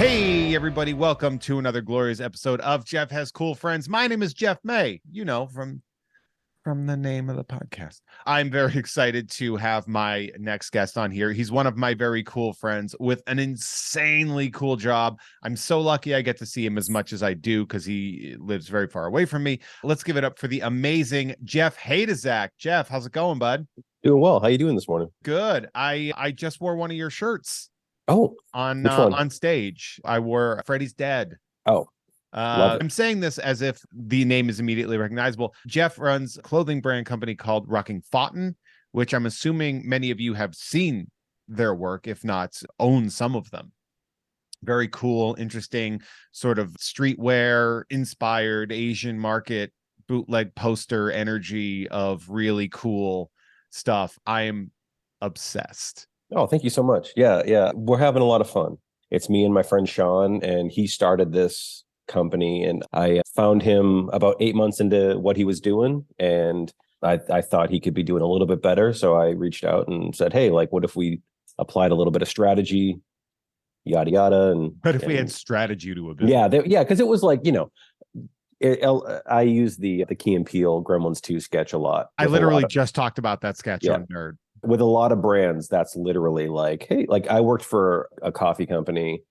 Hey, everybody. Welcome to another glorious episode of Jeff Has Cool Friends. My name is Jeff May, you know, from the name of the podcast. I'm very excited to have my next guest on here. He's one of my very cool friends with an insanely cool job. I'm so lucky I get to see him as much as I do because he lives very far away from me. Let's give it up for the amazing Jeff Haidaczuk. Jeff, how's it going, bud? Doing well. How you doing this morning? Good. I just wore one of your shirts. Oh, On which one? On stage. I wore Freddy's Dead. Oh, love it. I'm saying this as if the name is immediately recognizable. Jeff runs a clothing brand company called Rucking Fotten, which I'm assuming many of you have seen their work, if not own some of them. Very cool, interesting, sort of streetwear inspired Asian market bootleg poster energy of really cool stuff. I am obsessed. Oh, thank you so much. Yeah. We're having a lot of fun. It's me and my friend Sean, and he started this company, and I found him about 8 months into what he was doing, and I thought he could be doing a little bit better. So I reached out and said, hey, like, what if we applied a little bit of strategy, yada, yada. And But if we had strategy to a business. Yeah, because it was like, I use the Key and Peele Gremlins 2 sketch a lot. I literally just talked about that sketch on Nerd. With a lot of brands, that's literally like, hey, like I worked for a coffee company,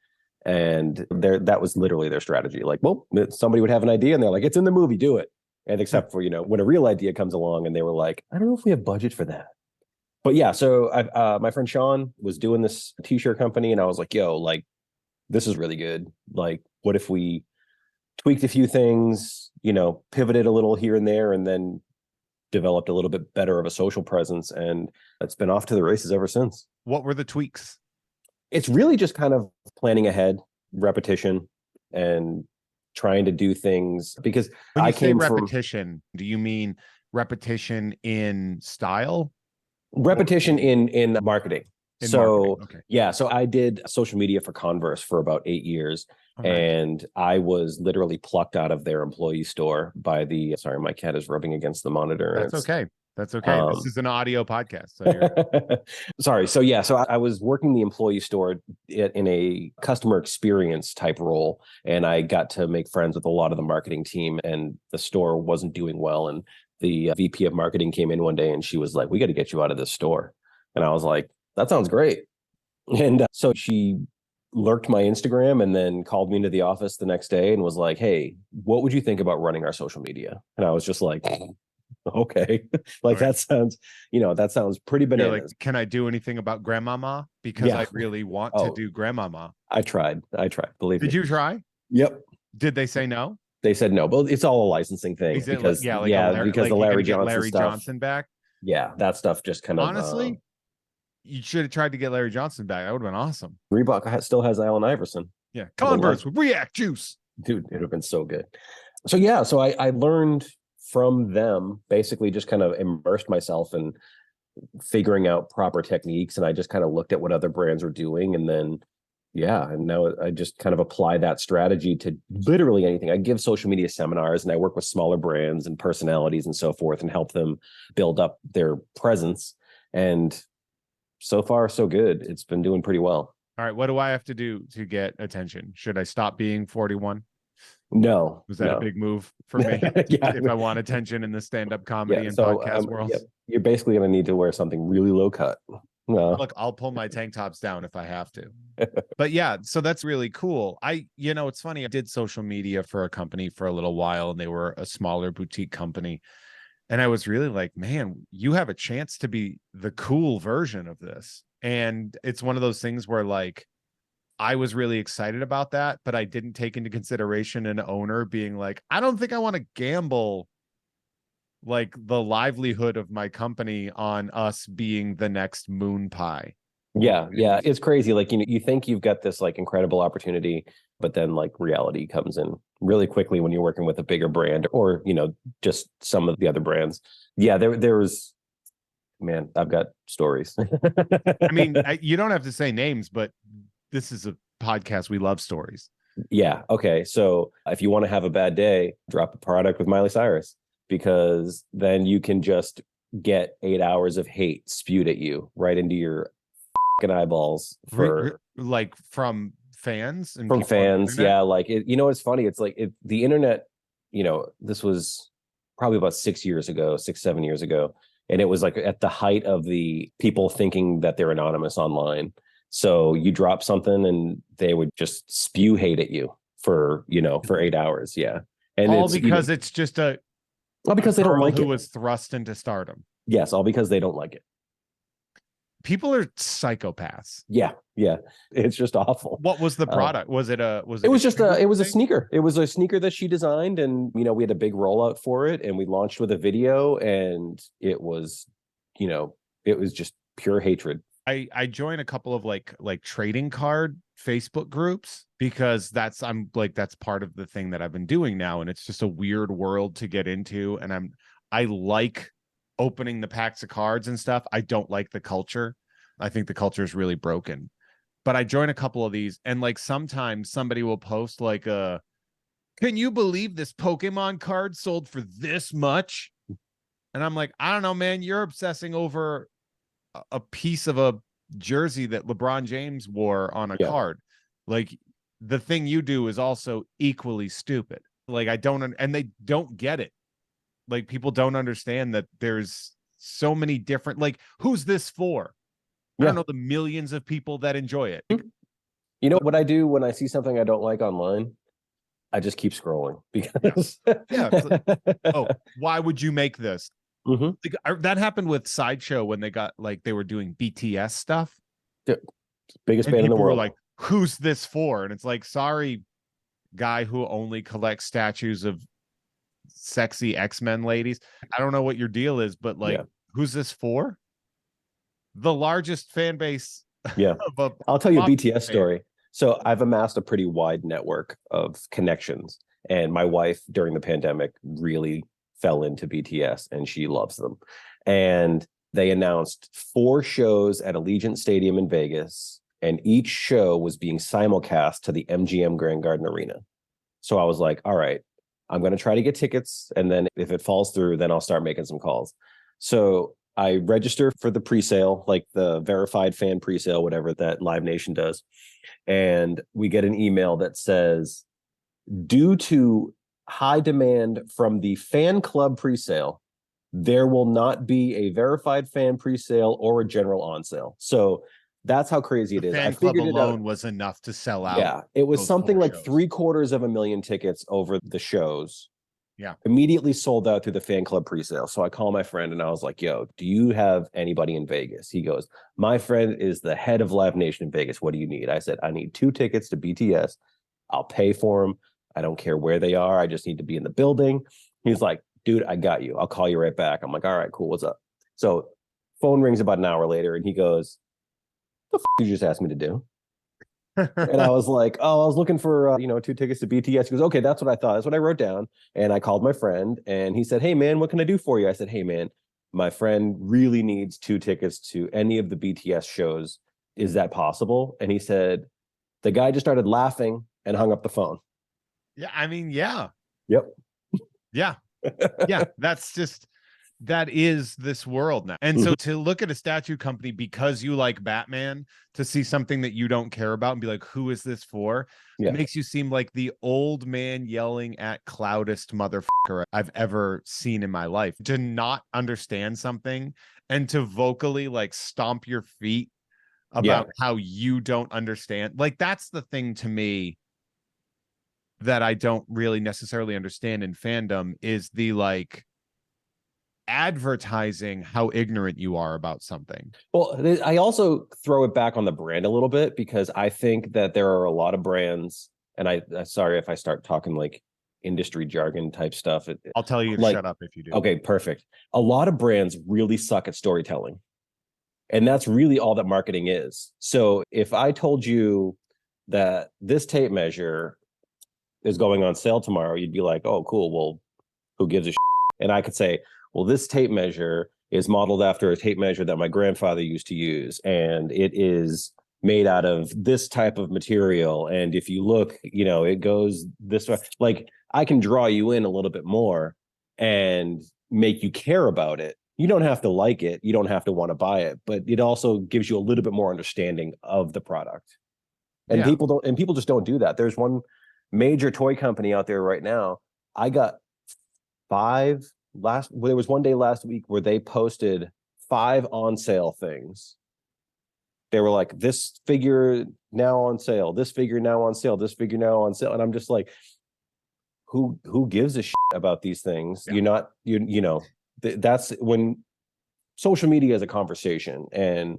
and that was literally their strategy. Like, well, somebody would have an idea and they're like, it's in the movie, do it. And except for, when a real idea comes along and they were like, I don't know if we have budget for that. But yeah, so my friend Sean was doing this t-shirt company, and I was like, yo, like, this is really good. Like, what if we tweaked a few things, pivoted a little here and there, and then developed a little bit better of a social presence, and it's been off to the races ever since. What were the tweaks? It's really just kind of planning ahead, repetition, and trying to do things, because when you say repetition, do you mean repetition in style? Repetition in marketing. Okay. Yeah, so I did social media for Converse for about 8 years. And I was literally plucked out of their employee store by sorry, my cat is rubbing against the monitor. That's okay. This is an audio podcast. So sorry. So I was working the employee store in a customer experience type role, and I got to make friends with a lot of the marketing team, and the store wasn't doing well. And the VP of marketing came in one day and she was like, we got to get you out of this store. And I was like, that sounds great. And so she lurked my Instagram and then called me into the office the next day and was like, hey, what would you think about running our social media? And I was just like, okay, like, right. that sounds pretty bananas. You're like, can I do anything about grandmama? Because I really want to do grandmama. I tried. Believe me. Did you try? Yep. Did they say no? They said no, but it's all a licensing thing. Because the Larry Johnson back. Yeah, that stuff just kind of honestly. You should have tried to get Larry Johnson back. That would have been awesome. Reebok still has Allen Iverson. Yeah. Converse with React Juice. Dude, it would have been so good. So yeah, so I learned from them, basically just kind of immersed myself in figuring out proper techniques. And I just kind of looked at what other brands were doing. And then, and now I just kind of apply that strategy to literally anything. I give social media seminars, and I work with smaller brands and personalities and so forth, and help them build up their presence. And so far, so good. It's been doing pretty well. All right. What do I have to do to get attention? Should I stop being 41? No. Was that a big move for me? If I want attention in the stand-up comedy and podcast world? You're basically going to need to wear something really low cut. Look, I'll pull my tank tops down if I have to. But yeah, so that's really cool. It's funny. I did social media for a company for a little while, and they were a smaller boutique company. And I was really like, man, you have a chance to be the cool version of this. And it's one of those things where, like, I was really excited about that, but I didn't take into consideration an owner being like, I don't think I want to gamble like the livelihood of my company on us being the next moon pie. Yeah. It's crazy. Like, you think you've got this like incredible opportunity, but then like reality comes in really quickly when you're working with a bigger brand, or, just some of the other brands. Yeah, there was, man, I've got stories. I mean, you don't have to say names, but this is a podcast. We love stories. Yeah. Okay. So if you want to have a bad day, drop a product with Miley Cyrus, because then you can just get 8 hours of hate spewed at you right into your fucking eyeballs for like from fans and from people on the fans. internet? Yeah, like it's funny. It's like the internet. This was probably about 7 years ago, and it was like at the height of the people thinking that they're anonymous online. So you drop something, and they would just spew hate at you for 8 hours. Yeah, and All it's because it's just a because they don't girl like who it. was thrust into stardom. Yes, all because they don't like it. People are psychopaths. Yeah, it's just awful. What was the product? Was it it was a sneaker. It was a sneaker that she designed, and we had a big rollout for it, and we launched with a video, and it was just pure hatred. I joined a couple of like trading card Facebook groups because that's part of the thing that I've been doing now, and it's just a weird world to get into, and I like opening the packs of cards and stuff. I don't like the culture. I think the culture is really broken. But I join a couple of these, and like sometimes somebody will post like can you believe this Pokemon card sold for this much? And I'm like, I don't know, man, you're obsessing over a piece of a jersey that LeBron James wore on a card. Like the thing you do is also equally stupid. Like and they don't get it. Like people don't understand that there's so many different, like, who's this for? I don't know the millions of people that enjoy it. You know what I do when I see something I don't like online? I just keep scrolling because why would you make this? Mm-hmm. Like, that happened with Sideshow when they were doing BTS stuff. Biggest band in the world. Were like, who's this for? And it's like, sorry, guy who only collects statues of sexy X-Men ladies. I don't know what your deal is, but who's this for? The largest fan base. Yeah. I'll tell you a BTS story. So I've amassed a pretty wide network of connections, and my wife during the pandemic really fell into BTS, and she loves them. And they announced 4 shows at Allegiant Stadium in Vegas, and each show was being simulcast to the MGM Grand Garden Arena. So I was like, all right, I'm going to try to get tickets, and then if it falls through, then I'll start making some calls. So I register for the pre-sale, like the verified fan pre-sale, whatever that Live Nation does. And we get an email that says, due to high demand from the fan club pre-sale, there will not be a verified fan pre-sale or a general on sale. So that's how crazy it is. Fan club alone was enough to sell out. Yeah, it was something like 750,000 tickets over the shows. Yeah, immediately sold out through the fan club pre-sale. So I call my friend and I was like, yo, do you have anybody in Vegas? He goes, my friend is the head of Live Nation in Vegas. What do you need? I said, I need 2 tickets to BTS. I'll pay for them. I don't care where they are. I just need to be in the building. He's like, dude, I got you. I'll call you right back. I'm like, all right, cool. What's up? So phone rings about an hour later and he goes, the you just asked me to do? And I was like, oh, I was looking for 2 tickets to BTS. He goes, okay, that's what I thought. That's what I wrote down. And I called my friend and he said, hey man, what can I do for you? I said, hey man, my friend really needs 2 tickets to any of the BTS shows. Is that possible? And he said, the guy just started laughing and hung up the phone. Yeah, I mean, yeah. Yep. Yeah. Yeah. That is this world now. And so to look at a statue company because you like Batman, to see something that you don't care about and be like, who is this for? Yeah. It makes you seem like the old man yelling at cloudest motherfucker I've ever seen in my life. To not understand something and to vocally like stomp your feet about how you don't understand. Like, that's the thing to me that I don't really necessarily understand in fandom, is the like advertising how ignorant you are about something. Well, I also throw it back on the brand a little bit, because I think that there are a lot of brands, and I sorry if I start talking like industry jargon type stuff. I'll tell you to shut up if you do. Okay, perfect. A lot of brands really suck at storytelling. And that's really all that marketing is. So if I told you that this tape measure is going on sale tomorrow, you'd be like, oh, cool. Well, who gives a shit? And I could say, well, this tape measure is modeled after a tape measure that my grandfather used to use, and it is made out of this type of material. And if you look, it goes this way. Like, I can draw you in a little bit more and make you care about it. You don't have to like it. You don't have to want to buy it, but it also gives you a little bit more understanding of the product. And Yeah. people just don't do that. There's one major toy company out there right now. I got there was one day last week where they posted 5 on sale things. They were like, this figure now on sale, this figure now on sale, this figure now on sale. And I'm just like, who gives a shit about these things? Yeah. You're not, you know, that's when social media is a conversation, and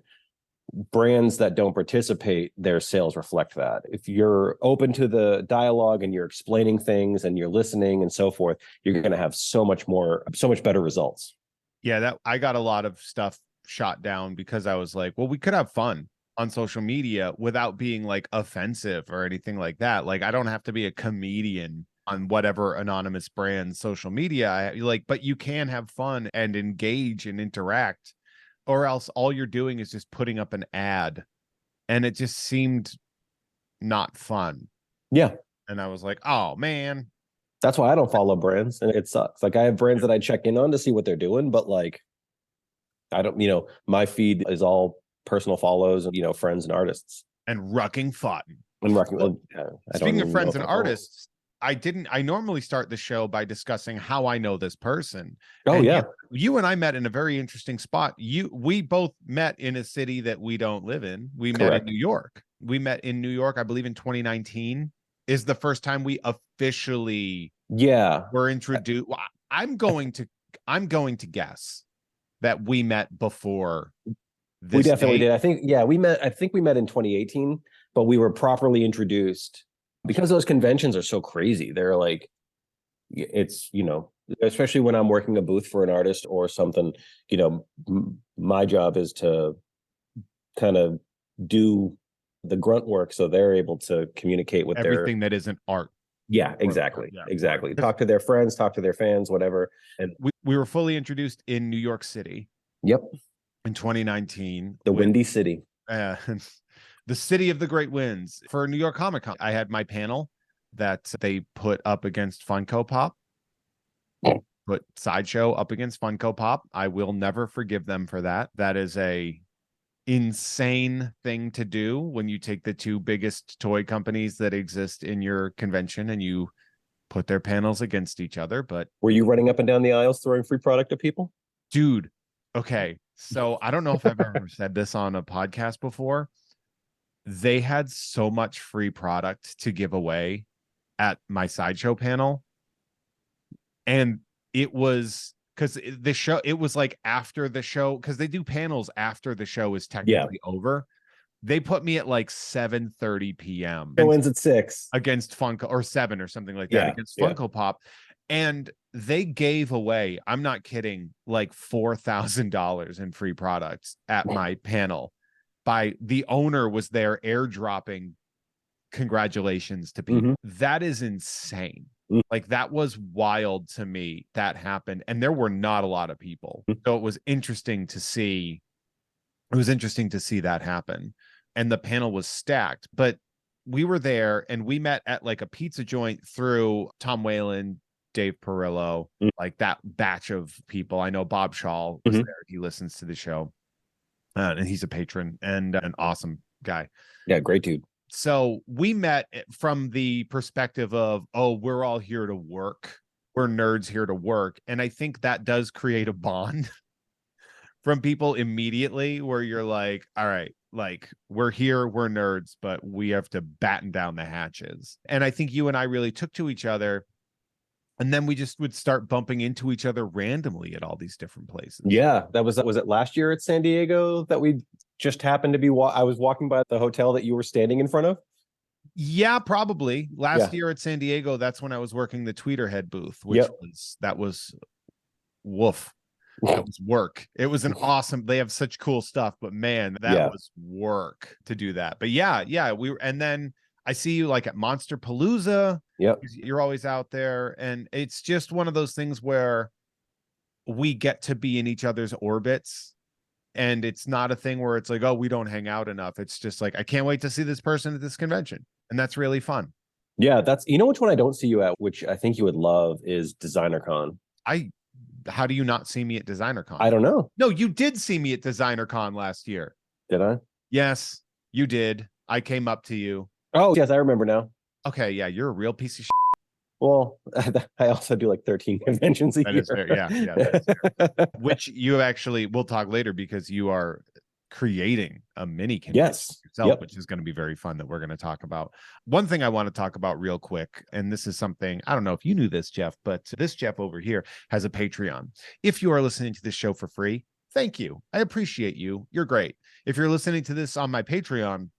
brands that don't participate, their sales reflect that. If you're open to the dialogue and you're explaining things and you're listening and so forth, you're going to have so much better results. Yeah, that I got a lot of stuff shot down because I was like, well, we could have fun on social media without being like offensive or anything like that. Like, I don't have to be a comedian on whatever anonymous brand social media but you can have fun and engage and interact, or else all you're doing is just putting up an ad, and it just seemed not fun. Yeah. And I was like, oh man. That's why I don't follow brands, and it sucks. Like, I have brands that I check in on to see what they're doing, but like, I don't, my feed is all personal follows and, friends and artists. And Rucking Fotten. And Rucking, Speaking of friends and artists, I normally start the show by discussing how I know this person. Oh, and yeah. You and I met in a very interesting spot. We both met in a city that we don't live in. We met in New York. We met in New York, I believe in 2019 is the first time we officially were introduced. I'm going to guess that we met before this. We definitely date. did. I think we met in 2018, but we were properly introduced because those conventions are so crazy. They're like, it's, especially when I'm working a booth for an artist or something, my job is to kind of do the grunt work so they're able to communicate with everything that isn't art. Yeah, exactly. Exactly. Talk to their friends, talk to their fans, whatever. And we were fully introduced in New York City. Yep. In 2019. The Windy City. The city of the great winds. For New York Comic Con, I had my panel that they put up against Funko Pop. Put Sideshow up against Funko Pop. I will never forgive them for that. That is a insane thing to do when you take the two biggest toy companies that exist in your convention and you put their panels against each other. But were you running up and down the aisles throwing free product at people? Dude, okay. So I don't know if I've ever said this on a podcast before. They had so much free product to give away at my Sideshow panel. And it was because it was like after the show, because they do panels after the show is technically over. They put me at like 7:30 p.m. It ends at 6 against Funko, or 7 or something like that against Funko Pop. And they gave away, I'm not kidding, like $4,000 in free products at my panel. The owner was there airdropping congratulations to people. Mm-hmm. That is insane. Mm-hmm. Like, that was wild to me that happened. And there were not a lot of people. Mm-hmm. So it was interesting to see. It was interesting to see that happen. And the panel was stacked. But we were there and we met at like a pizza joint through Tom Whalen, Dave Perillo, like that batch of people. I know Bob Shaw was there. He listens to the show. And he's a patron and an awesome guy. Yeah, great dude. So we met from the perspective of, oh, we're all here to work. We're nerds here to work. And I think that does create a bond from people immediately where you're like, all right, like, we're here, we're nerds, but we have to batten down the hatches. And I think you and I really took to each other. And then we just would start bumping into each other randomly at all these different places. Yeah, was it last year at San Diego that we just happened to be I was walking by the hotel that you were standing in front of? Yeah, probably. Last year at San Diego, that's when I was working the Tweeterhead booth, which was woof. That was work. It was an awesome, they have such cool stuff, but man, that was work to do that. But and then I see you like at Monster Palooza. Yep. You're always out there. And it's just one of those things where we get to be in each other's orbits. And it's not a thing where it's like, oh, we don't hang out enough. It's just like, I can't wait to see this person at this convention. And that's really fun. Yeah, which one I don't see you at, which I think you would love, is DesignerCon. How do you not see me at DesignerCon? I don't know. No, you did see me at DesignerCon last year. Did I? Yes, you did. I came up to you. Oh, yes, I remember now. Okay, yeah, you're a real piece of shit. Well, I also do like 13 conventions a That year. is fair. Yeah, that's fair. Which you actually, we'll talk later because you are creating a mini convention Yes. yourself, Yep. which is going to be very fun that we're going to talk about. One thing I want to talk about real quick, and this is something, I don't know if you knew this, Jeff, but this Jeff over here has a Patreon. If you are listening to this show for free, thank you. I appreciate you. You're great. If you're listening to this on my Patreon,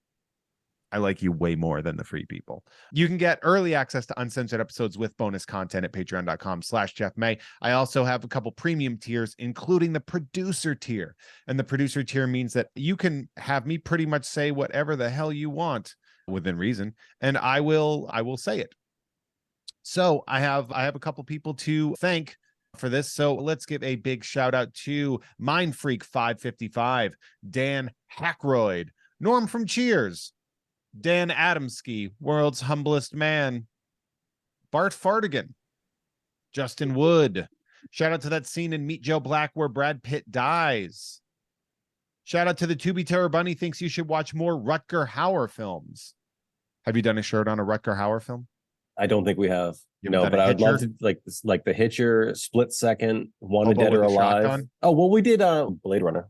I like you way more than the free people. You can get early access to uncensored episodes with bonus content at patreon.com/Jeff May. I also have a couple premium tiers, including the producer tier. And the producer tier means that you can have me pretty much say whatever the hell you want within reason, and I will say it. So I have a couple people to thank for this. So let's give a big shout out to Mindfreak555, Dan Hackroyd, Norm from Cheers, Dan Adamski, World's Humblest Man, Bart Fardigan, Justin Wood. Shout out to that scene in Meet Joe Black where Brad Pitt dies. Shout out to the Tubi Terror Bunny, thinks you should watch more Rutger Hauer films. Have you done a shirt on a Rutger Hauer film? I don't think we have. You haven't No, done but a I would love Hitcher? to like the Hitcher, Split Second, Wanted Hobo Dead or with a Alive. Shotgun? Oh, well, we did Blade Runner.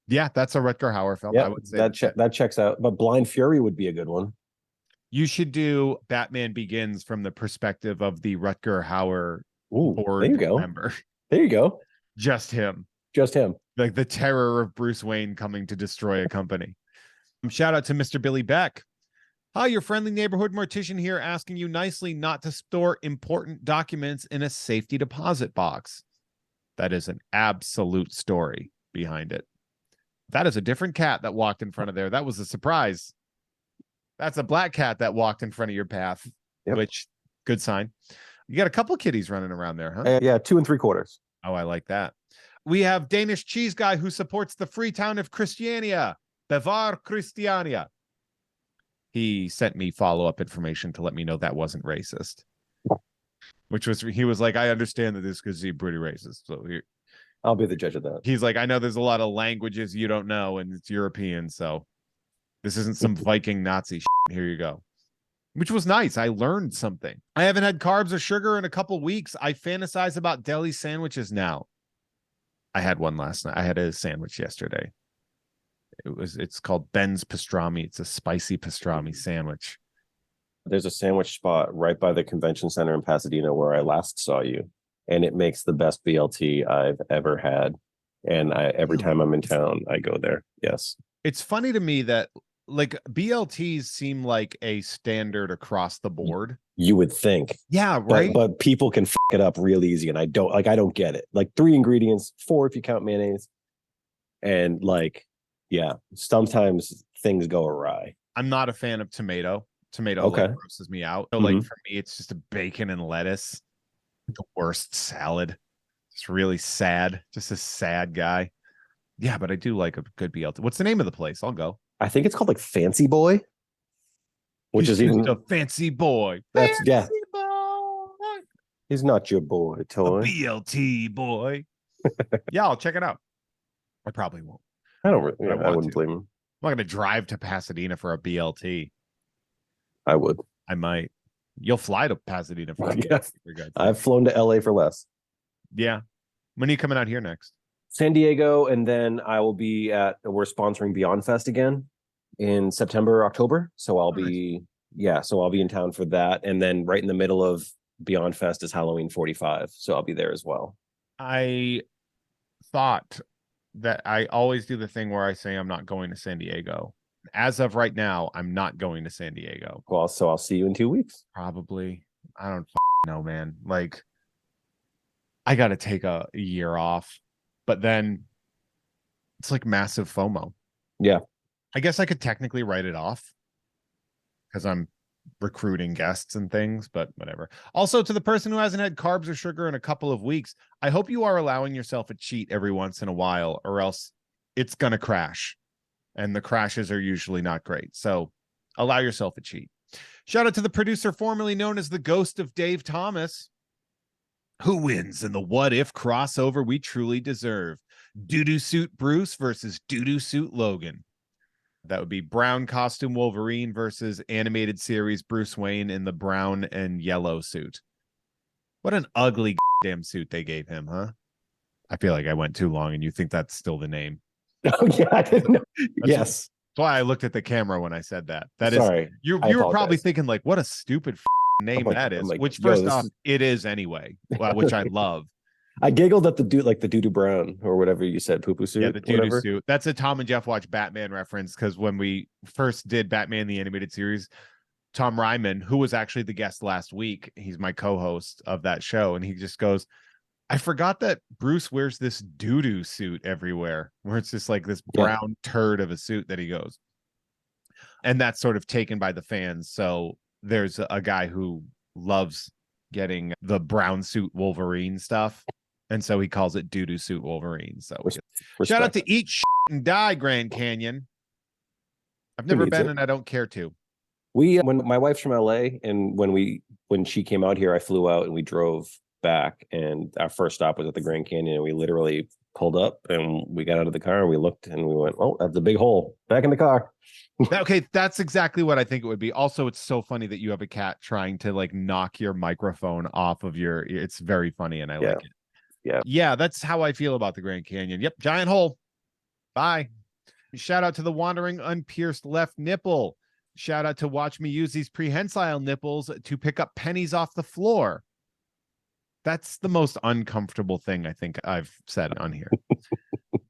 Yeah, that's a Rutger Hauer film. I Yeah, would say that checks out. But Blind Fury would be a good one. you should do Batman Begins from the perspective of the Rutger Hauer Ooh, board there you go. member. There you go. Just him. Just him. Like the terror of Bruce Wayne coming to destroy a company. Shout out to Mr. Billy Beck. Hi, your friendly neighborhood mortician here, asking you nicely not to store important documents in a safety deposit box. That is an absolute story behind it. That is a different cat that walked in front of there. That was a surprise. That's a black cat that walked in front of your path, which, good sign. You got a couple kitties running around there, huh? Yeah, 2 3/4. Oh, I like that. We have Danish Cheese Guy who supports the free town of Christiania. Bevar Christiania. He sent me follow-up information to let me know that wasn't racist. Which was, he was like, I understand that this could be pretty racist. So I'll be the judge of that. he's like, I know there's a lot of languages you don't know, and it's European, so this isn't some Viking Nazi shit. Here you go. Which was nice. I learned something. I haven't had carbs or sugar in a couple weeks. I fantasize about deli sandwiches now. I had one last night. I had a sandwich yesterday. It's called Ben's Pastrami. It's a spicy pastrami sandwich. There's a sandwich spot right by the convention center in Pasadena where I last saw you, and it makes the best BLT I've ever had. And every time I'm in town, I go there. Yes. It's funny to me that like BLTs seem like a standard across the board. You would think. Yeah, right. But people can f it up real easy, and I don't get it. Like 3 ingredients, 4 if you count mayonnaise. And like, yeah, sometimes things go awry. I'm not a fan of tomato. Tomato Okay. like grosses me out. So like for me, it's just a bacon and lettuce. The worst salad. It's really sad. Just a sad guy. Yeah, but I do like a good BLT. What's the name of the place? I'll go. I think it's called like Fancy Boy, which He's is even a fancy boy. That's Fancy yeah. boy. He's not your boy, A toy. BLT boy. Yeah, I'll check it out. I probably won't. I don't. Really, I I wouldn't to. blame him. I'm not going to drive to Pasadena for a BLT. I would. I might. You'll fly to Pasadena for a Yeah. BLT. I've flown to LA for less. Yeah. When are you coming out here next? San Diego, and then I will be we're sponsoring Beyond Fest again in September, October. So I'll be in town for that. And then right in the middle of Beyond Fest is Halloween 45. So I'll be there as well. I thought that I always do the thing where I say I'm not going to San Diego. As of right now, I'm not going to San Diego. Well, so I'll see you in 2 weeks. Probably. I don't know, man. Like, I got to take a year off, but then it's like massive FOMO. Yeah. I guess I could technically write it off because I'm recruiting guests and things, but whatever. Also, to the person who hasn't had carbs or sugar in a couple of weeks, I hope you are allowing yourself a cheat every once in a while, or else it's going to crash. And the crashes are usually not great. So allow yourself a cheat. Shout out to the producer formerly known as the Ghost of Dave Thomas. Who wins in the what if crossover we truly deserve? Doo-doo suit Bruce versus doo-doo suit Logan. That would be brown costume Wolverine versus animated series Bruce Wayne in the brown and yellow suit. What an ugly damn suit they gave him, huh? I feel like I went too long and you think that's still the name. Oh, yeah, I didn't know. Yes. That's why I looked at the camera when I said that. That Sorry, is, you I were probably apologize. thinking like, what a stupid name that is. I'm like, Which, yo, first this off, is- it is anyway, which I love. I giggled at the dude, like the doo-doo brown or whatever you said, poo-poo suit. Yeah, the doo-doo whatever. suit. That's a Tom and Jeff Watch Batman reference, because when we first did Batman the Animated Series, Tom Ryman, who was actually the guest last week, he's my co-host of that show, and he just goes, I forgot that Bruce wears this doo-doo suit everywhere, where it's just like this brown turd of a suit that he goes. And that's sort of taken by the fans. So there's a guy who loves getting the brown suit Wolverine stuff. And so he calls it doo-doo suit Wolverine. So shout out to Eat Shit and Die, Grand Canyon. I've never been and I don't care to. When my wife's from LA, and when she came out here, I flew out and we drove back, and our first stop was at the Grand Canyon, and we literally pulled up and we got out of the car and we looked and we went, oh, that's a big hole. Back in the car. Okay, that's exactly what I think it would be. Also, it's so funny that you have a cat trying to like knock your microphone off of your, it's very funny and I like it. Yeah, that's how I feel about the Grand Canyon. Yep, giant hole. Bye. Shout out to the wandering unpierced left nipple. Shout out to watch me use these prehensile nipples to pick up pennies off the floor. That's the most uncomfortable thing I think I've said on here.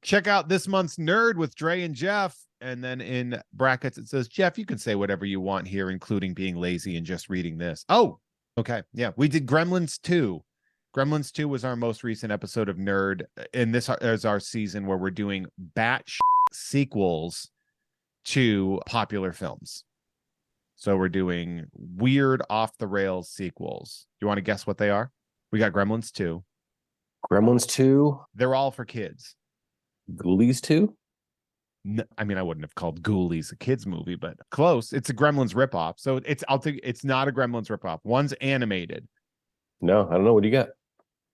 Check out this month's Nerd with Dre and Jeff. And then in brackets, it says, Jeff, you can say whatever you want here, including being lazy and just reading this. Oh, okay. Yeah, we did Gremlins 2. Gremlins 2 was our most recent episode of Nerd. And this is our season where we're doing batch sequels to popular films. So we're doing weird off the rails sequels. You want to guess what they are? We got Gremlins 2. Gremlins 2. They're all for kids. Ghoulies 2? No, I mean, I wouldn't have called Ghoulies a kids movie, but close. It's a Gremlins ripoff. So it's not a Gremlins ripoff. One's animated. No, I don't know. What do you got?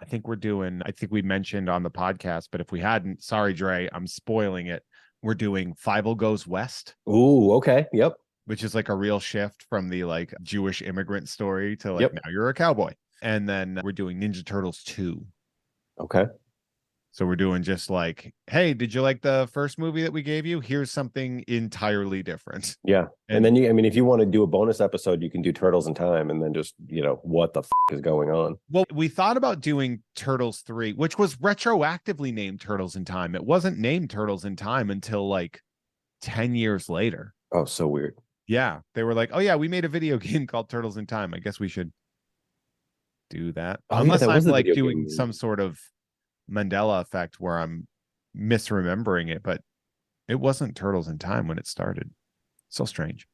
I think we mentioned on the podcast, but if we hadn't, sorry, Dre, I'm spoiling it. We're doing Fievel Goes West. Ooh, okay. Yep. Which is like a real shift from the like Jewish immigrant story to like now you're a cowboy. And then we're doing Ninja Turtles 2. Okay. So we're doing just like, hey, did you like the first movie that we gave you? Here's something entirely different. Yeah. And then if you want to do a bonus episode, you can do Turtles in Time and then just, what the is going on. Well, we thought about doing Turtles 3, which was retroactively named Turtles in Time. It wasn't named Turtles in Time until like 10 years later. Oh, so weird. Yeah. They were like, oh yeah, we made a video game called Turtles in Time. I guess we should do that. Unless I'm like doing some sort of Mandela effect where I'm misremembering it, but it wasn't Turtles in Time when it started. So strange.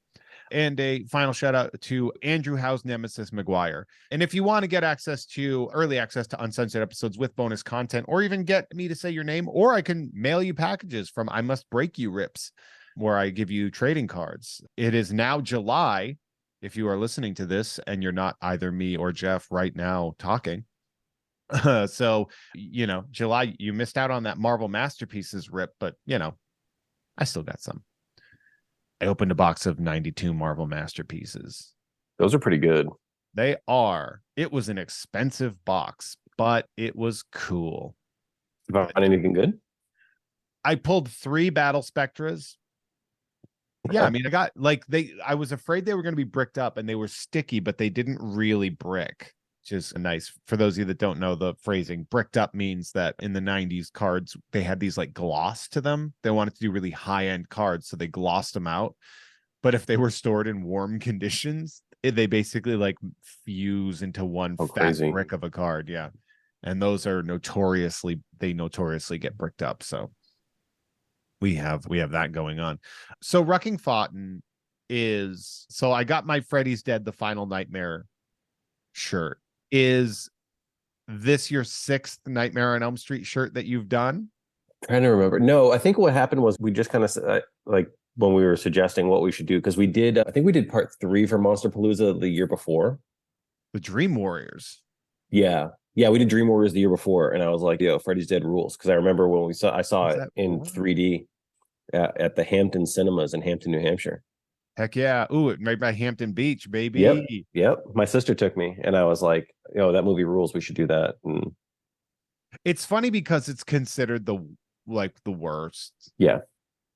And a final shout out to Andrew Howe's Nemesis McGuire. And if you want to get early access to uncensored episodes with bonus content, or even get me to say your name, or I can mail you packages from I Must Break You Rips, where I give you trading cards. It is now July. If you are listening to this and you're not either me or Jeff right now talking. So, July, you missed out on that Marvel Masterpieces rip, but, I still got some. I opened a box of 92 Marvel Masterpieces. Those are pretty good. They are. It was an expensive box, but it was cool. Find anything good? I pulled 3 Battle Spectras. Yeah, I mean, I was afraid they were going to be bricked up and they were sticky, but they didn't really brick, which is nice. For those of you that don't know the phrasing, bricked up means that in the 90s cards, they had these like gloss to them. They wanted to do really high-end cards, so they glossed them out. But if they were stored in warm conditions, they basically like fuse into one fat brick of a card. Yeah. And those are notoriously get bricked up. So we have that going on. So Rucking Fotten so I got my Freddy's Dead, The Final Nightmare shirt. Is this your 6th Nightmare on Elm Street shirt that you've done? Trying to remember. No, I think what happened was we just kind of like when we were suggesting what we should do, because we did, I think we did part 3 for Monster Palooza the year before. The Dream Warriors. Yeah. Yeah, we did Dream Warriors the year before, and I was like, yo, Freddy's Dead rules. Because I remember when I saw it in 3D. at the Hampton Cinemas in Hampton, New Hampshire. Heck yeah. Ooh, it made by Hampton Beach, Yep. baby. Yep. My sister took me and I was like, that movie rules. We should do that. And It's funny because it's considered the worst, yeah.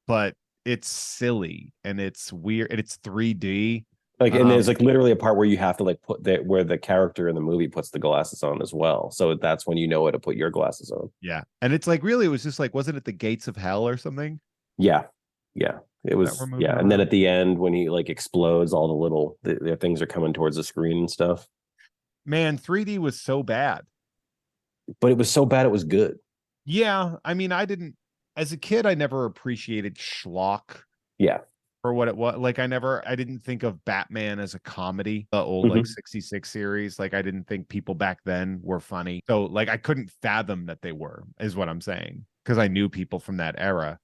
but it's silly and it's weird and it's 3D. Like, and there's like literally a part where you have to like put that where the character in the movie puts the glasses on as well. So that's when you know how to put your glasses on. Yeah. And it's like, really, it was just like, wasn't it the gates of hell or something? Yeah. Yeah. It was, yeah. And then at the end, when he like explodes, all the little the things are coming towards the screen and stuff. Man, 3D was so bad. But it was so bad it was good. Yeah. I mean, as a kid, I never appreciated schlock. Yeah. For what it was. Like, I didn't think of Batman as a comedy, the old like 66 series. Like, I didn't think people back then were funny. So like, I couldn't fathom that they were, is what I'm saying. Because I knew people from that era.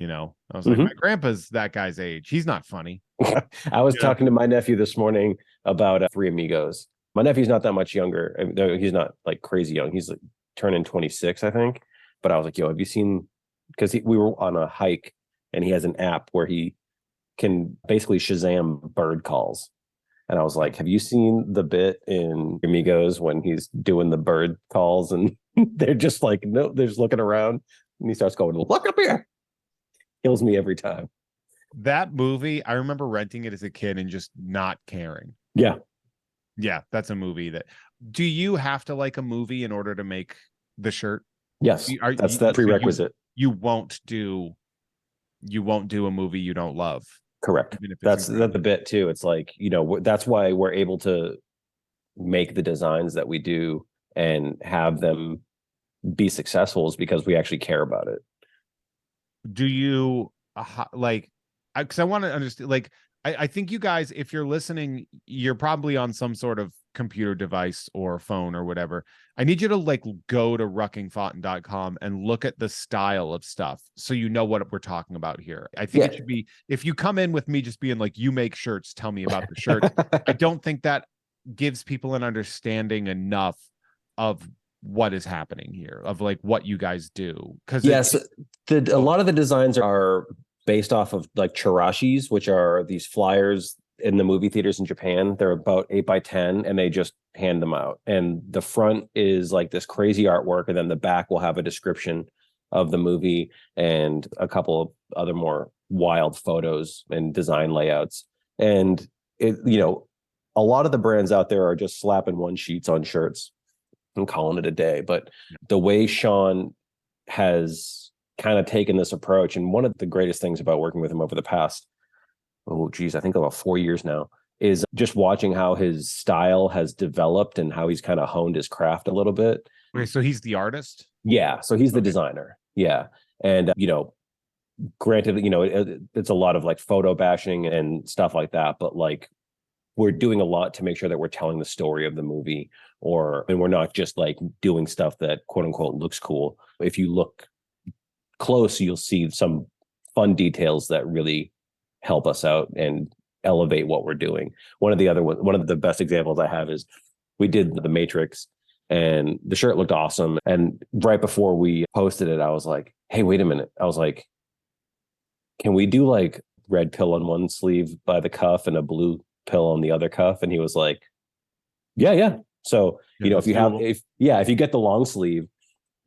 I was like, my grandpa's that guy's age. He's not funny. I was talking to my nephew this morning about Three Amigos. My nephew's not that much younger. He's not like crazy young. He's like turning 26, I think. But I was like, yo, have you seen, because we were on a hike and he has an app where he can basically Shazam bird calls. And I was like, have you seen the bit in Amigos when he's doing the bird calls and they're just like, no, they're just looking around and he starts going, look up here. Kills me every time. That movie, I remember renting it as a kid and just not caring. Yeah. Yeah, that's a movie that. Do you have to like a movie in order to make the shirt? Yes, that's that prerequisite. You won't do a movie you don't love. Correct. That's the bit too. It's like, that's why we're able to make the designs that we do and have them be successful, is because we actually care about it. Do you like, because I want to understand, like, I think you guys, if you're listening, you're probably on some sort of computer device or phone or whatever. I need you to like go to ruckingfotten.com and look at the style of stuff so you know what we're talking about here. I think it should be, if you come in with me just being like, you make shirts, tell me about the shirts. I don't think that gives people an understanding enough of what is happening here, of like what you guys do. Because a lot of the designs are based off of like chirashis, which are these flyers in the movie theaters in Japan. They're about 8x10 and they just hand them out. And the front is like this crazy artwork. And then the back will have a description of the movie and a couple of other more wild photos and design layouts. And a lot of the brands out there are just slapping one sheets on shirts and calling it a day. But the way Sean has kind of taken this approach, and one of the greatest things about working with him over the past, I think about 4 years now, is just watching how his style has developed and how he's kind of honed his craft a little bit. Okay, so he's the artist? Yeah, so he's the designer. Yeah. And, granted, it's a lot of like photo bashing and stuff like that, but like we're doing a lot to make sure that we're telling the story of the movie, and we're not just like doing stuff that quote unquote looks cool. If you look close, you'll see some fun details that really help us out and elevate what we're doing. One of the best examples I have is we did The Matrix and the shirt looked awesome. And right before we posted it, I was like, hey, wait a minute. I was like, can we do like red pill on one sleeve by the cuff and a blue pill on the other cuff? And he was like, yeah. So, if you get the long sleeve,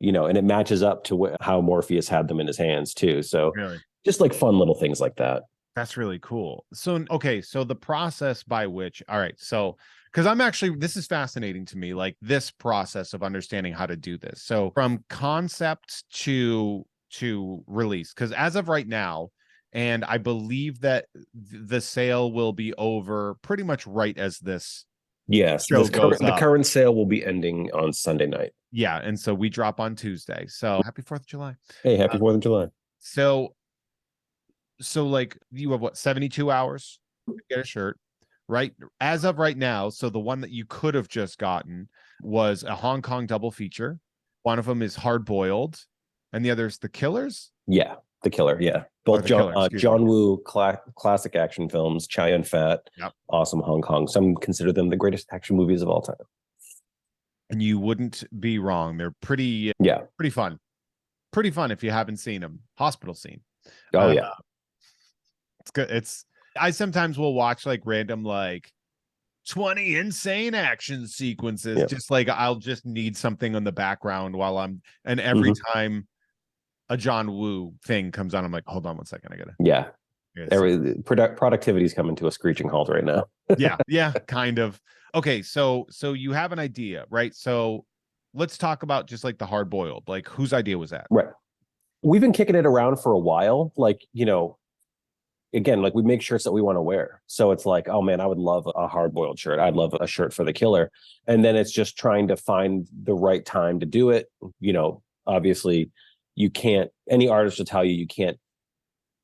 and it matches up to how Morpheus had them in his hands too. So just like fun little things like that. That's really cool. So, okay. So the process by which, all right. So, because this is fascinating to me, like this process of understanding how to do this. So from concept to release, because as of right now, and I believe that the sale will be over pretty much right as this. Yes, the current sale will be ending on Sunday night. Yeah, and so we drop on Tuesday. So happy 4th of July. Hey, happy 4th of July. So like you have 72 hours to get a shirt, right? As of right now, so the one that you could have just gotten was a Hong Kong double feature. One of them is Hard Boiled, and the other is The Killers. Yeah, The Killer. Yeah, both John Woo classic action films. Chow Yun-fat, awesome Hong Kong. Some consider them the greatest action movies of all time. And you wouldn't be wrong. They're pretty fun. Pretty fun if you haven't seen them. Hospital Scene. Oh yeah. It's good. I sometimes will watch like random like 20 insane action sequences. Yeah. Just like I'll just need something on the background and every time a John Woo thing comes on, I'm like, hold on one second, Yeah. Productivity is coming to a screeching halt right now. yeah, kind of. Okay, so you have an idea, right? So let's talk about just like the hard boiled. Like, whose idea was that? Right. We've been kicking it around for a while. Like, again, like we make shirts that we want to wear. So it's like, oh man, I would love a hard boiled shirt. I'd love a shirt for the killer. And then it's just trying to find the right time to do it. Obviously you can't, any artist will tell you, you can't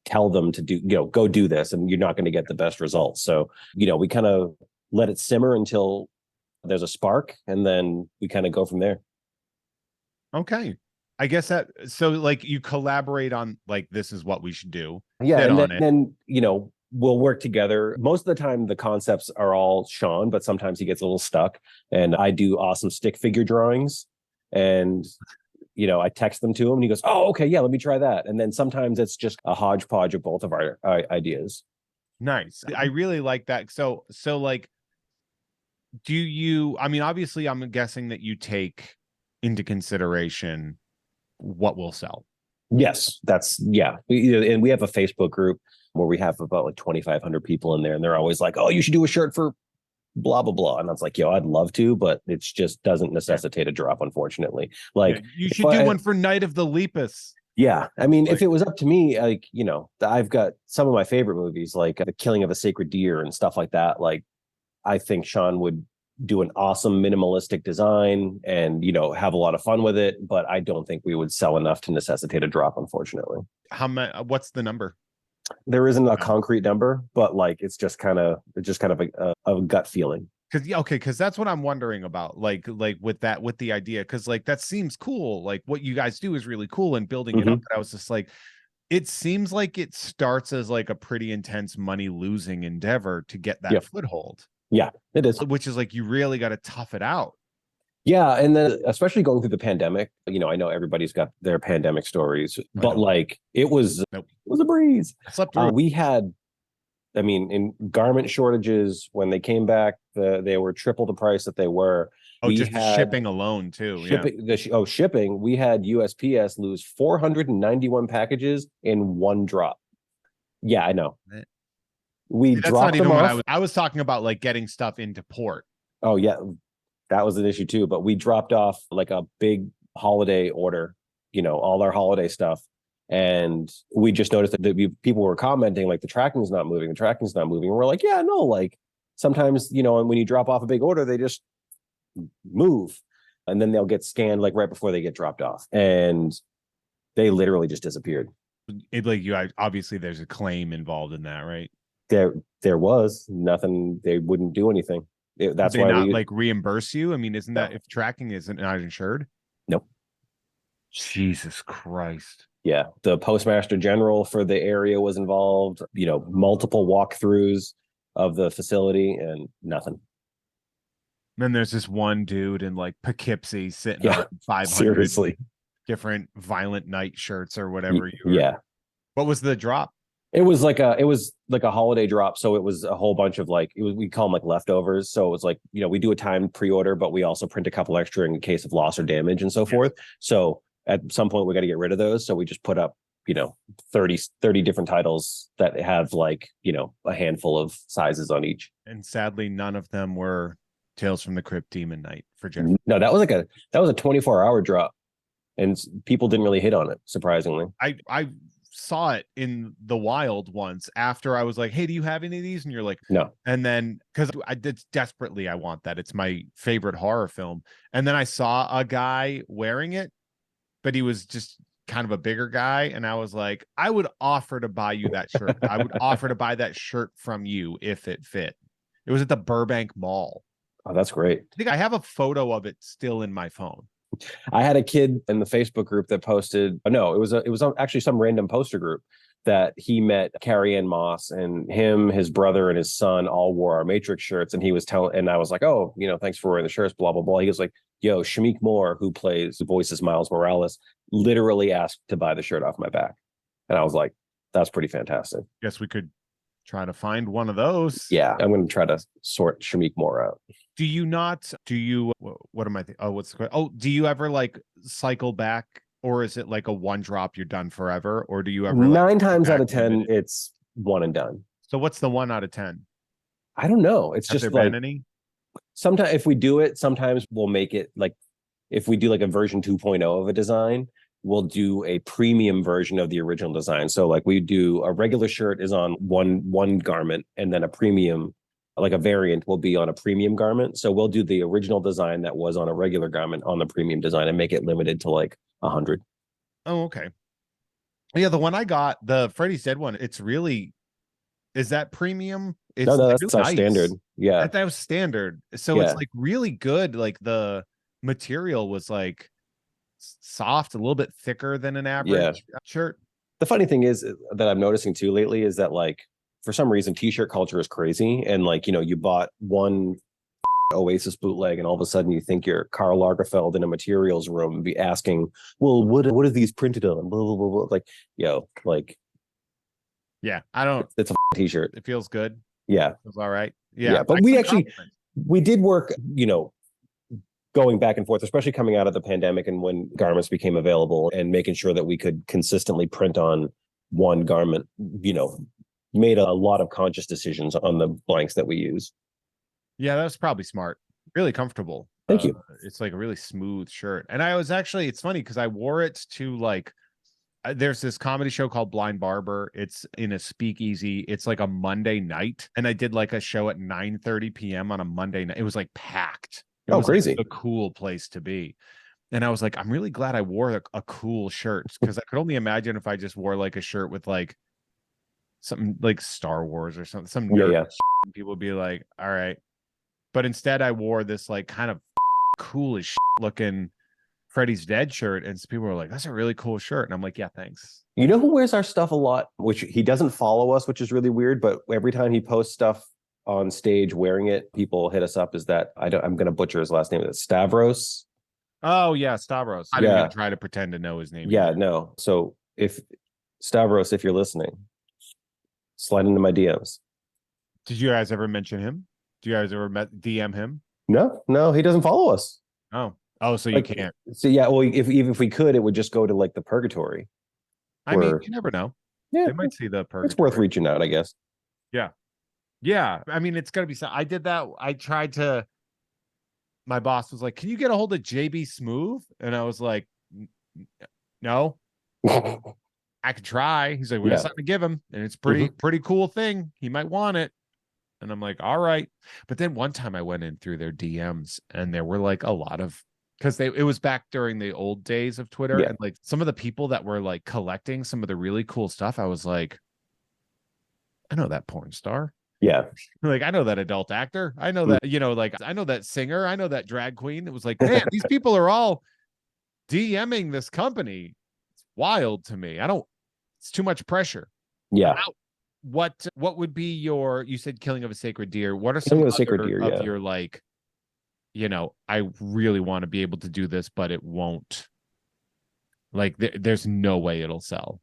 tell them to do, go do this, and you're not going to get the best results. So, we kind of let it simmer until there's a spark, and then we kind of go from there. Okay. I guess so like you collaborate on like, this is what we should do. Yeah. And then, we'll work together. Most of the time the concepts are all Sean, but sometimes he gets a little stuck, and I do awesome stick figure drawings, and I text them to him and he goes, oh, okay, yeah, let me try that. And then sometimes it's just a hodgepodge of both of our ideas. Nice. I really like that. So like, obviously I'm guessing that you take into consideration what will sell. Yes, and we have a Facebook group where we have about like 2,500 people in there, and they're always like, oh, you should do a shirt for blah blah blah, and I was like, yo, I'd love to, but it just doesn't necessitate a drop, unfortunately. Like, you should do one for Night of the Lepus. Yeah, I mean, if it was up to me, like, I've got some of my favorite movies, like The Killing of a Sacred Deer and stuff like that. Like, I think Sean would do an awesome minimalistic design and have a lot of fun with it, but I don't think we would sell enough to necessitate a drop, unfortunately. What's the number? There isn't a concrete number, but like it's just kind of a gut feeling. Because that's what I'm wondering about, like with the idea, because like that seems cool, like what you guys do is really cool and building it up. But I was just like, it seems like it starts as like a pretty intense money losing endeavor to get that foothold. Yeah, it is. Which is like, you really got to tough it out. Yeah, and then especially going through the pandemic, I know everybody's got their pandemic stories, but like it was a breeze. I slept through. We had, in garment shortages when they came back, they were triple the price that they were. Just shipping alone too. Shipping. We had USPS lose 491 packages in one drop. Yeah, I know. We dropped them off. I was talking about like getting stuff into port. Oh yeah, that was an issue too. But we dropped off like a big holiday order, all our holiday stuff. And we just noticed that people were commenting like the tracking's not moving. And we're like, yeah, no, like sometimes, when you drop off a big order, they just move and then they'll get scanned like right before they get dropped off. And they literally just disappeared. Obviously there's a claim involved in that, right? There was nothing. They wouldn't do anything. That's why not like reimburse you. I mean, isn't that if tracking isn't not insured? Nope. Jesus Christ. Yeah, the postmaster general for the area was involved. Multiple walkthroughs of the facility and nothing. Then there's this one dude in like Poughkeepsie sitting on 500 seriously different Violent Night shirts or whatever. What was the drop? It was like a holiday drop. So it was a whole bunch of we call them like leftovers. So it was like, we do a timed pre-order, but we also print a couple extra in case of loss or damage and so forth. So at some point we got to get rid of those. So we just put up, 30 different titles that have a handful of sizes on each. And sadly, none of them were Tales from the Crypt Demon Night for Jeff. No, that was a 24-hour drop, and people didn't really hit on it, surprisingly. I saw it in the wild once after I was like, hey, do you have any of these? And you're like, no. And then because I did desperately, I want that. It's my favorite horror film. And then I saw a guy wearing it, but he was just kind of a bigger guy. And I was like, I would offer to buy you that shirt. I would offer to buy that shirt from you if it fit. It was at the Burbank Mall. Oh, that's great. I think I have a photo of it still in my phone. I had a kid in the Facebook group that posted. No, it was actually some random poster group that he met Carrie Ann Moss, and him, his brother, and his son all wore our Matrix shirts. And he was and I was like, oh, thanks for wearing the shirts, blah blah blah. He was like, yo, Shamik Moore, who voices Miles Morales, literally asked to buy the shirt off my back, and I was like, That's pretty fantastic. Guess we could try to find one of those. Yeah, I'm going to try to sort Shamik more out. Do you not? Do you? What am I thinking? Oh, what's the question? Oh, do you ever like cycle back, or is it like a one drop, you're done forever, or do you ever? Like, 9 times out of 10, limited? it's one and done. So what's the 1 out of 10? I don't know. It's Have just there like been any? sometimes if we do it, sometimes we'll make it like if we do like a version 2.0 of a design, we'll do a premium version of the original design. So like we do a regular shirt is on one garment, and then a premium, like a variant, will be on a premium garment. So we'll do the original design that was on a regular garment on the premium design and make it limited to like 100. Oh, okay. Yeah, the one I got, the Freddy's Dead one, it's really, is that premium? It's No, like that's really our nice. standard. Yeah. That was standard. So Yeah. it's like really good. Like the material was like soft, a little bit thicker than an average shirt. The funny thing is that I'm noticing too lately is that like for some reason t-shirt culture is crazy, and like, you know, you bought one Oasis bootleg and all of a sudden you think you're Karl Lagerfeld in a materials room and be asking, well, what are these printed on? Blah, blah, blah, blah. Like, like, yeah, I don't. It's a t-shirt. It feels good. Yeah, it feels all right. Yeah, but we did work, you know, going back and forth, especially coming out of the pandemic and when garments became available, and making sure that we could consistently print on one garment, you know, made a lot of conscious decisions on the blanks that we use. Yeah, that was probably smart. Really comfortable. Thank you. It's like a really smooth shirt. And I was actually, it's funny because I wore it to like, there's this comedy show called Blind Barber. It's in a speakeasy. It's like a Monday night. And I did like a show at 9:30 p.m. on a Monday night. It was like packed. It was crazy. like a cool place to be. And I was like, I'm really glad I wore a cool shirt, because I could only imagine if I just wore like a shirt with like something like Star Wars or something, some nerd shit, people would be like, all right. But instead I wore this like kind of cool as looking Freddy's Dead shirt, and people were like, that's a really cool shirt. And I'm like, yeah, thanks. You know who wears our stuff a lot, which he doesn't follow us, which is really weird, but every time he posts stuff on stage wearing it, people hit us up, is that I'm going to butcher his last name. It's Stavros. Oh yeah, Stavros. I didn't even try to pretend to know his name. Yeah, no. So if Stavros, if you're listening, slide into my DMs. Did you guys ever mention him? Do you guys ever DM him? No, he doesn't follow us. Oh, so you can't. So yeah, well, even if we could, it would just go to like the purgatory. I mean, you never know. Yeah, they might see the purgatory. It's worth reaching out, I guess. Yeah. I mean, it's gonna be. I did that. I tried to. My boss was like, "Can you get a hold of JB Smooth?" And I was like, "No." I could try. He's like, we got something to give him, and it's pretty cool thing. He might want it. And I'm like, all right. But then one time I went in through their DMs, and there were like a lot of, because it was back during the old days of Twitter, and like some of the people that were like collecting some of the really cool stuff, I was like, I know that porn star. Yeah. Like, I know that adult actor. I know that, you know, like I know that singer. I know that drag queen. It was like, man, these people are all DMing this company. It's wild to me. It's too much pressure. Yeah. What would be you said Killing of a Sacred Deer. What are some of your like, you know, I really want to be able to do this, but it won't, like, there's no way it'll sell.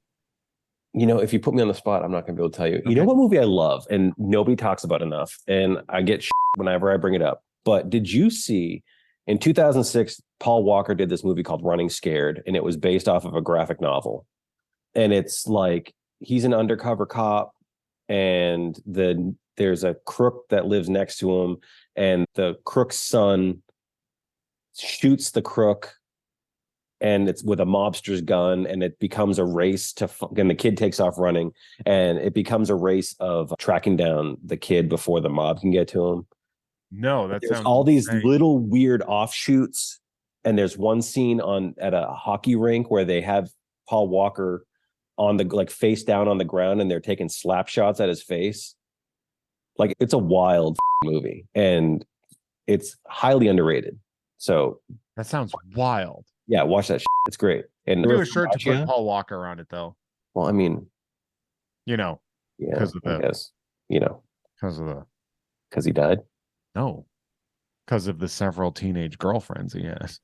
You know, if you put me on the spot, I'm not going to be able to tell you. Okay. You know what movie I love and nobody talks about enough, and I get whenever I bring it up, but did you see in 2006, Paul Walker did this movie called Running Scared, and it was based off of a graphic novel. And it's like, he's an undercover cop, and there's a crook that lives next to him, and the crook's son shoots the crook, and it's with a mobster's gun, and it becomes a race and the kid takes off running, and it becomes a race of tracking down the kid before the mob can get to him. No, there's all these little weird offshoots, and there's one scene at a hockey rink where they have Paul Walker on the like face down on the ground, and they're taking slap shots at his face. Like, it's a wild movie, and it's highly underrated. So that sounds wild. Yeah, watch that. It's great. And do a shirt to put Paul Walker on it, though. Well, I mean, you know, because of because he died. No, because of the several teenage girlfriends he has.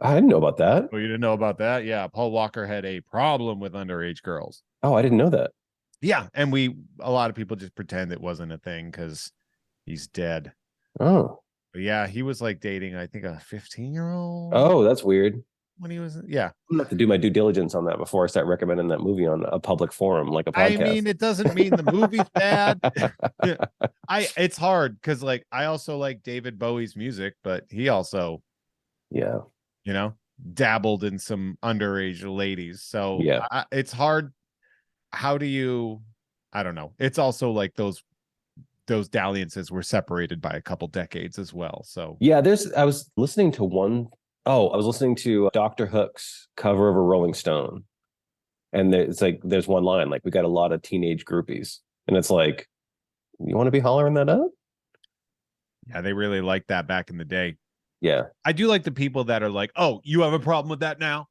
I didn't know about that. Oh, you didn't know about that? Yeah, Paul Walker had a problem with underage girls. Oh, I didn't know that. Yeah, and a lot of people just pretend it wasn't a thing because he's dead. Oh. But yeah, he was like dating, I think, a 15-year-old Oh, that's weird. when he was, yeah. I'm gonna have to do my due diligence on that before I start recommending that movie on a public forum, like a I podcast. mean, it doesn't mean the movie's bad. It's hard because like I also like David Bowie's music, but he also, Yeah. you know, dabbled in some underage ladies. So Yeah. it's hard. How do you, I don't know. It's also like those dalliances were separated by a couple decades as well. So Yeah, I was listening to I was listening to Dr. Hook's cover of a Rolling Stone. And it's like there's one line, like, we got a lot of teenage groupies. And it's like, you want to be hollering that out? yeah, they really liked that back in the day. Yeah. I do like the people that are like, oh, you have a problem with that now?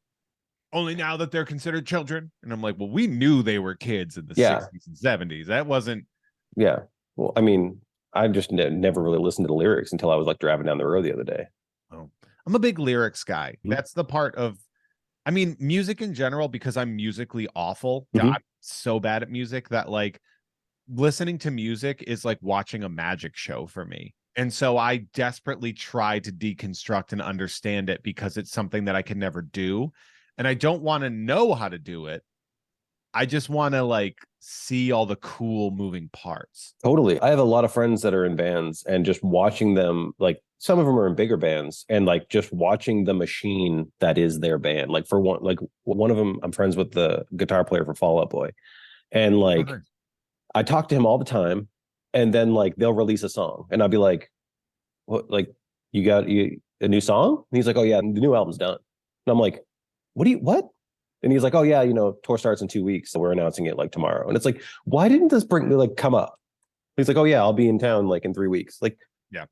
Only now that they're considered children? And I'm like, well, we knew they were kids in the 60s and 70s. That wasn't. Yeah. Well, I mean, I just never really listened to the lyrics until I was like driving down the road the other day. Oh, I'm a big lyrics guy. Mm-hmm. That's the part of, I mean, music in general, because I'm musically awful. Mm-hmm. I'm so bad at music that like listening to music is like watching a magic show for me. And so I desperately try to deconstruct and understand it because it's something that I can never do. And I don't want to know how to do it. I just want to like see all the cool moving parts. Totally. I have a lot of friends that are in bands, and just watching them, like some of them are in bigger bands, and like just watching the machine that is their band. Like one of them, I'm friends with the guitar player for Fall Out Boy. And like, I talk to him all the time, and then like they'll release a song and I'll be like, what, like, you got a new song? And he's like, oh yeah, the new album's done. And I'm like, what? And he's like, oh yeah, tour starts in 2 weeks, so we're announcing it like tomorrow. And it's like, why didn't this come up? He's like, oh yeah, I'll be in town like in 3 weeks. Like, yeah,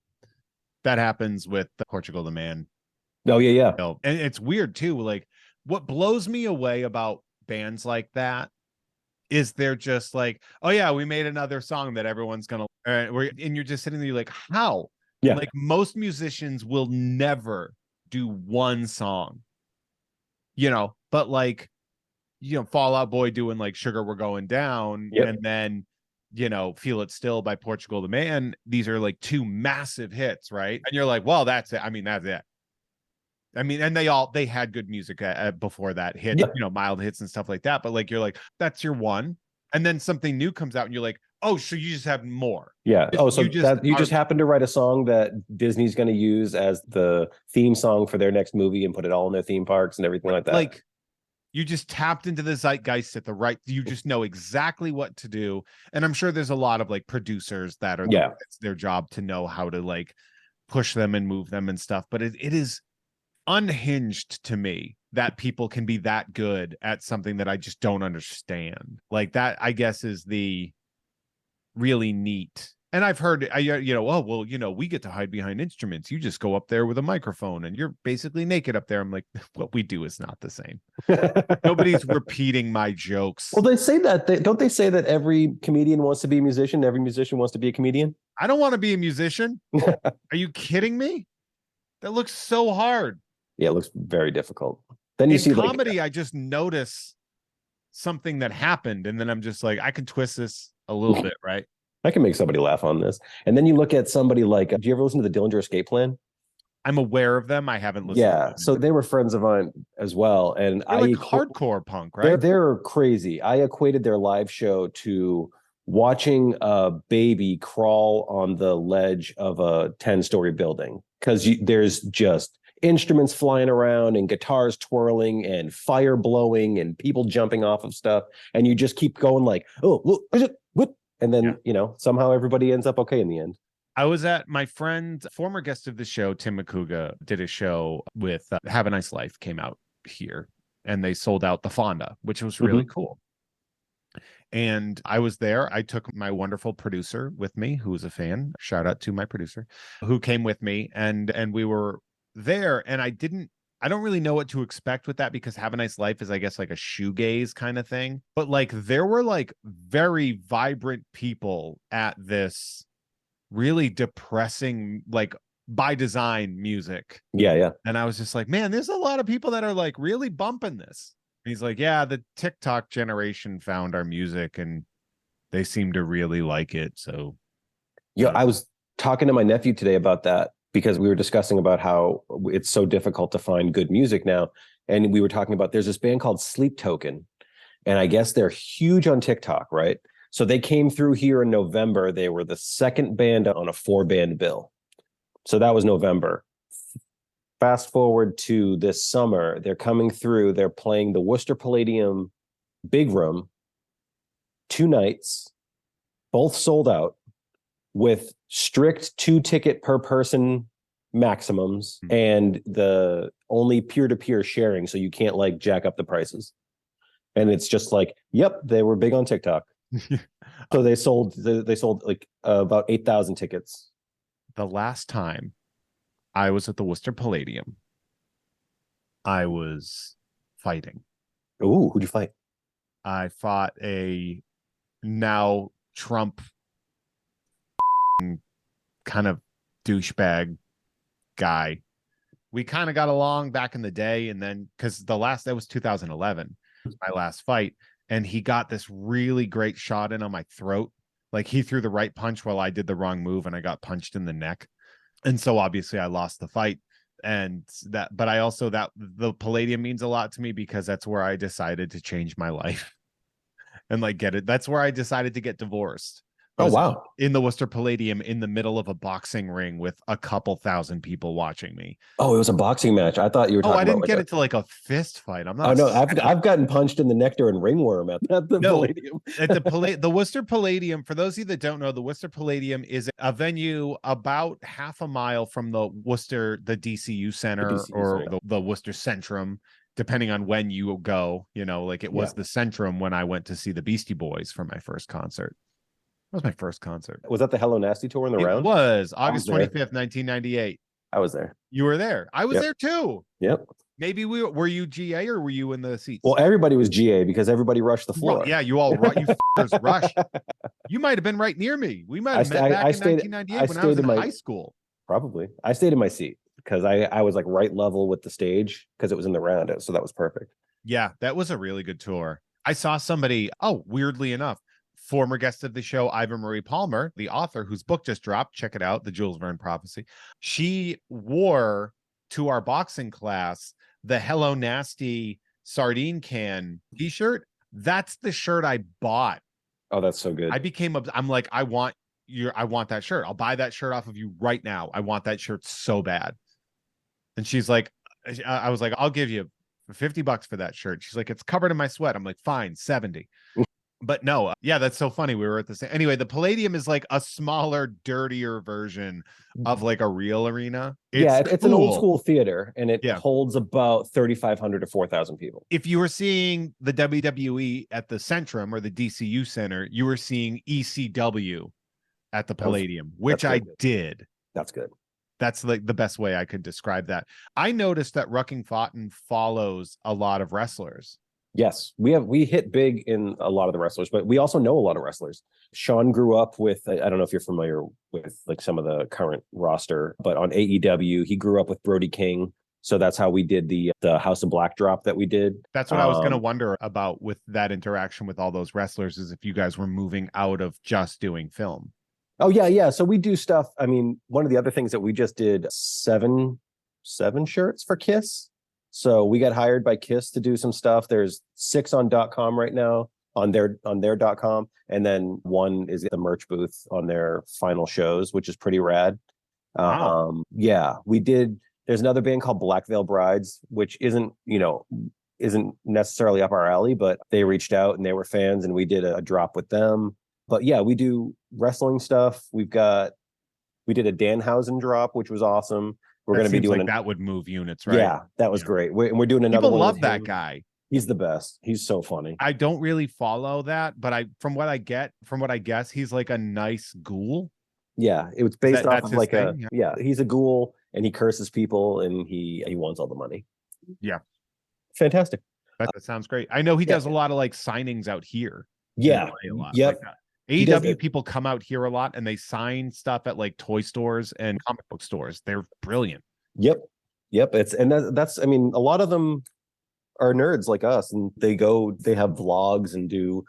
that happens with Portugal the Man. Oh yeah. And it's weird too. Like, what blows me away about bands like that is they're just like, oh yeah, we made another song that everyone's gonna, and you're just sitting there, you're like, how? Yeah. Like most musicians will never do one song, but like, Fall Out Boy doing like Sugar We're Going Down, Yep. and then, Feel It Still by Portugal the Man. These are like two massive hits, right? And you're like, well, that's it. I mean, that's it. I mean, and they had good music before that hit, Yeah. mild hits and stuff like that. But like, you're like, that's your one. And then something new comes out and you're like, oh, so you just have more. Yeah. Oh, so you just happen to write a song that Disney's going to use as the theme song for their next movie and put it all in their theme parks and everything like that. Like, you just tapped into the zeitgeist at the right. You just know exactly what to do. And I'm sure there's a lot of like producers that are, it's their job to know how to like push them and move them and stuff. But it is unhinged to me that people can be that good at something that I just don't understand. Like that, I guess, is the really neat. And I've heard, oh, well, we get to hide behind instruments. You just go up there with a microphone and you're basically naked up there. I'm like, what we do is not the same. Nobody's repeating my jokes. Well, they say that, don't they say that every comedian wants to be a musician? Every musician wants to be a comedian? I don't want to be a musician. Are you kidding me? That looks so hard. Yeah, it looks very difficult. Then you see comedy, I just notice something that happened, and then I'm just like, I can twist this a little bit, right? I can make somebody laugh on this. And then you look at somebody like, do you ever listen to the Dillinger Escape Plan? I'm aware of them. I haven't listened. Yeah, so they were friends of mine as well, and they're like hardcore punk, right? They're crazy. I equated their live show to watching a baby crawl on the ledge of a 10-story building, because there's just instruments flying around and guitars twirling and fire blowing and people jumping off of stuff, and you just keep going like, oh, what? And then somehow everybody ends up okay in the end. I was at my friend, former guest of the show, Tim McCouga, did a show with Have a Nice Life, came out here, and they sold out the Fonda, which was really cool. And I was there. I took my wonderful producer with me, who was a fan. Shout out to my producer, who came with me, and we were there. And I don't really know what to expect with that, because Have a Nice Life is, I guess, like a shoegaze kind of thing. But like, there were like very vibrant people at this really depressing, like by design music. Yeah. And I was just like, man, there's a lot of people that are like really bumping this. And he's like, yeah, the TikTok generation found our music and they seem to really like it. So yeah, I was talking to my nephew today about that because we were discussing about how it's so difficult to find good music now. And we were talking about there's this band called Sleep Token. And I guess they're huge on TikTok, right? So they came through here in November. They were the second band on a 4-band bill. So that was November. Fast forward to this summer, they're coming through. They're playing the Worcester Palladium Big Room, 2 nights, both sold out, with strict 2-ticket per person maximums and the only peer-to-peer sharing, so you can't like jack up the prices. And it's just like, yep, they were big on TikTok. So they sold like about 8,000 tickets. The last time I was at the Worcester Palladium, I was fighting. Ooh, who'd you fight? I fought a now Trump kind of douchebag guy. We kind of got along back in the day, and then because that was 2011, my last fight, and he got this really great shot in on my throat. Like he threw the right punch while I did the wrong move, and I got punched in the neck. And so obviously I lost the fight. And but I also the Palladium means a lot to me because that's where I decided to change my life and like get it. That's where I decided to get divorced. Oh, wow. In the Worcester Palladium in the middle of a boxing ring with a couple thousand people watching me. Oh, it was a boxing match. I thought you were talking about. I didn't get it to like a fist fight. I'm not. Oh no, I've gotten punched in the neck during ringworm at the Palladium. At the Worcester Palladium, for those of you that don't know, the Worcester Palladium is a venue about half a mile from the DCU Center or the Worcester Centrum, depending on when you go. You know, like it was the Centrum when I went to see the Beastie Boys for my first concert. That was my first concert. Was that the Hello Nasty tour in the round? It was August 25th, 1998. I was there. You were there. I was there too. Yep. Maybe were you GA or were you in the seats? Well, everybody was GA because everybody rushed the floor. Well, yeah, you all you rushed. You might have been right near me. We might have met back in 1998 when I was in high school. Probably. I stayed in my seat because I was like right level with the stage because it was in the round. So that was perfect. Yeah, that was a really good tour. I saw somebody, weirdly enough, former guest of the show, Iva Marie Palmer, the author whose book just dropped. Check it out, The Jules Verne Prophecy. She wore to our boxing class the Hello Nasty sardine can t-shirt. That's the shirt I bought. Oh, that's so good. I'm like, I want that shirt. I'll buy that shirt off of you right now. I want that shirt so bad. And she's like, I was like, I'll give you $50 for that shirt. She's like, it's covered in my sweat. I'm like, fine, 70. But no, that's so funny. We were at the same. Anyway, the Palladium is like a smaller, dirtier version of like a real arena. It's an old school theater, and it holds about 3,500 to 4,000 people. If you were seeing the WWE at the Centrum or the DCU Center, you were seeing ECW at the Palladium, which I did. That's good. That's like the best way I could describe that. I noticed that Rucking Fotten follows a lot of wrestlers. Yes, we hit big in a lot of the wrestlers, but we also know a lot of wrestlers. Sean grew up with, I don't know if you're familiar with like some of the current roster, but on AEW, he grew up with Brody King. So that's how we did the House of Black drop that we did. That's what I was going to wonder about with that interaction with all those wrestlers, is if you guys were moving out of just doing film. Oh, yeah. So we do stuff. I mean, one of the other things that we just did seven shirts for Kiss. So we got hired by Kiss to do some stuff. There's 6 on .com right now on their .com. And then 1 is the merch booth on their final shows, which is pretty rad. Wow. We did. There's another band called Black Veil Brides, which isn't necessarily up our alley, but they reached out and they were fans and we did a drop with them. But yeah, we do wrestling stuff. We did a Danhausen drop, which was awesome. We're going to be doing that would move units, right? Yeah, that was great. We're doing another one. People love that guy. He's the best. He's so funny. I don't really follow that, but from what I guess, he's like a nice ghoul. Yeah, it was based off of like he's a ghoul and he curses people and he wants all the money. Yeah. Fantastic. That sounds great. I know he does a lot of like signings out here. Yeah. Like He does AEW it. people come out here a lot and they sign stuff at like toy stores and comic book stores. They're brilliant. Yep. It's and that's I mean, a lot of them are nerds like us, and they have vlogs and do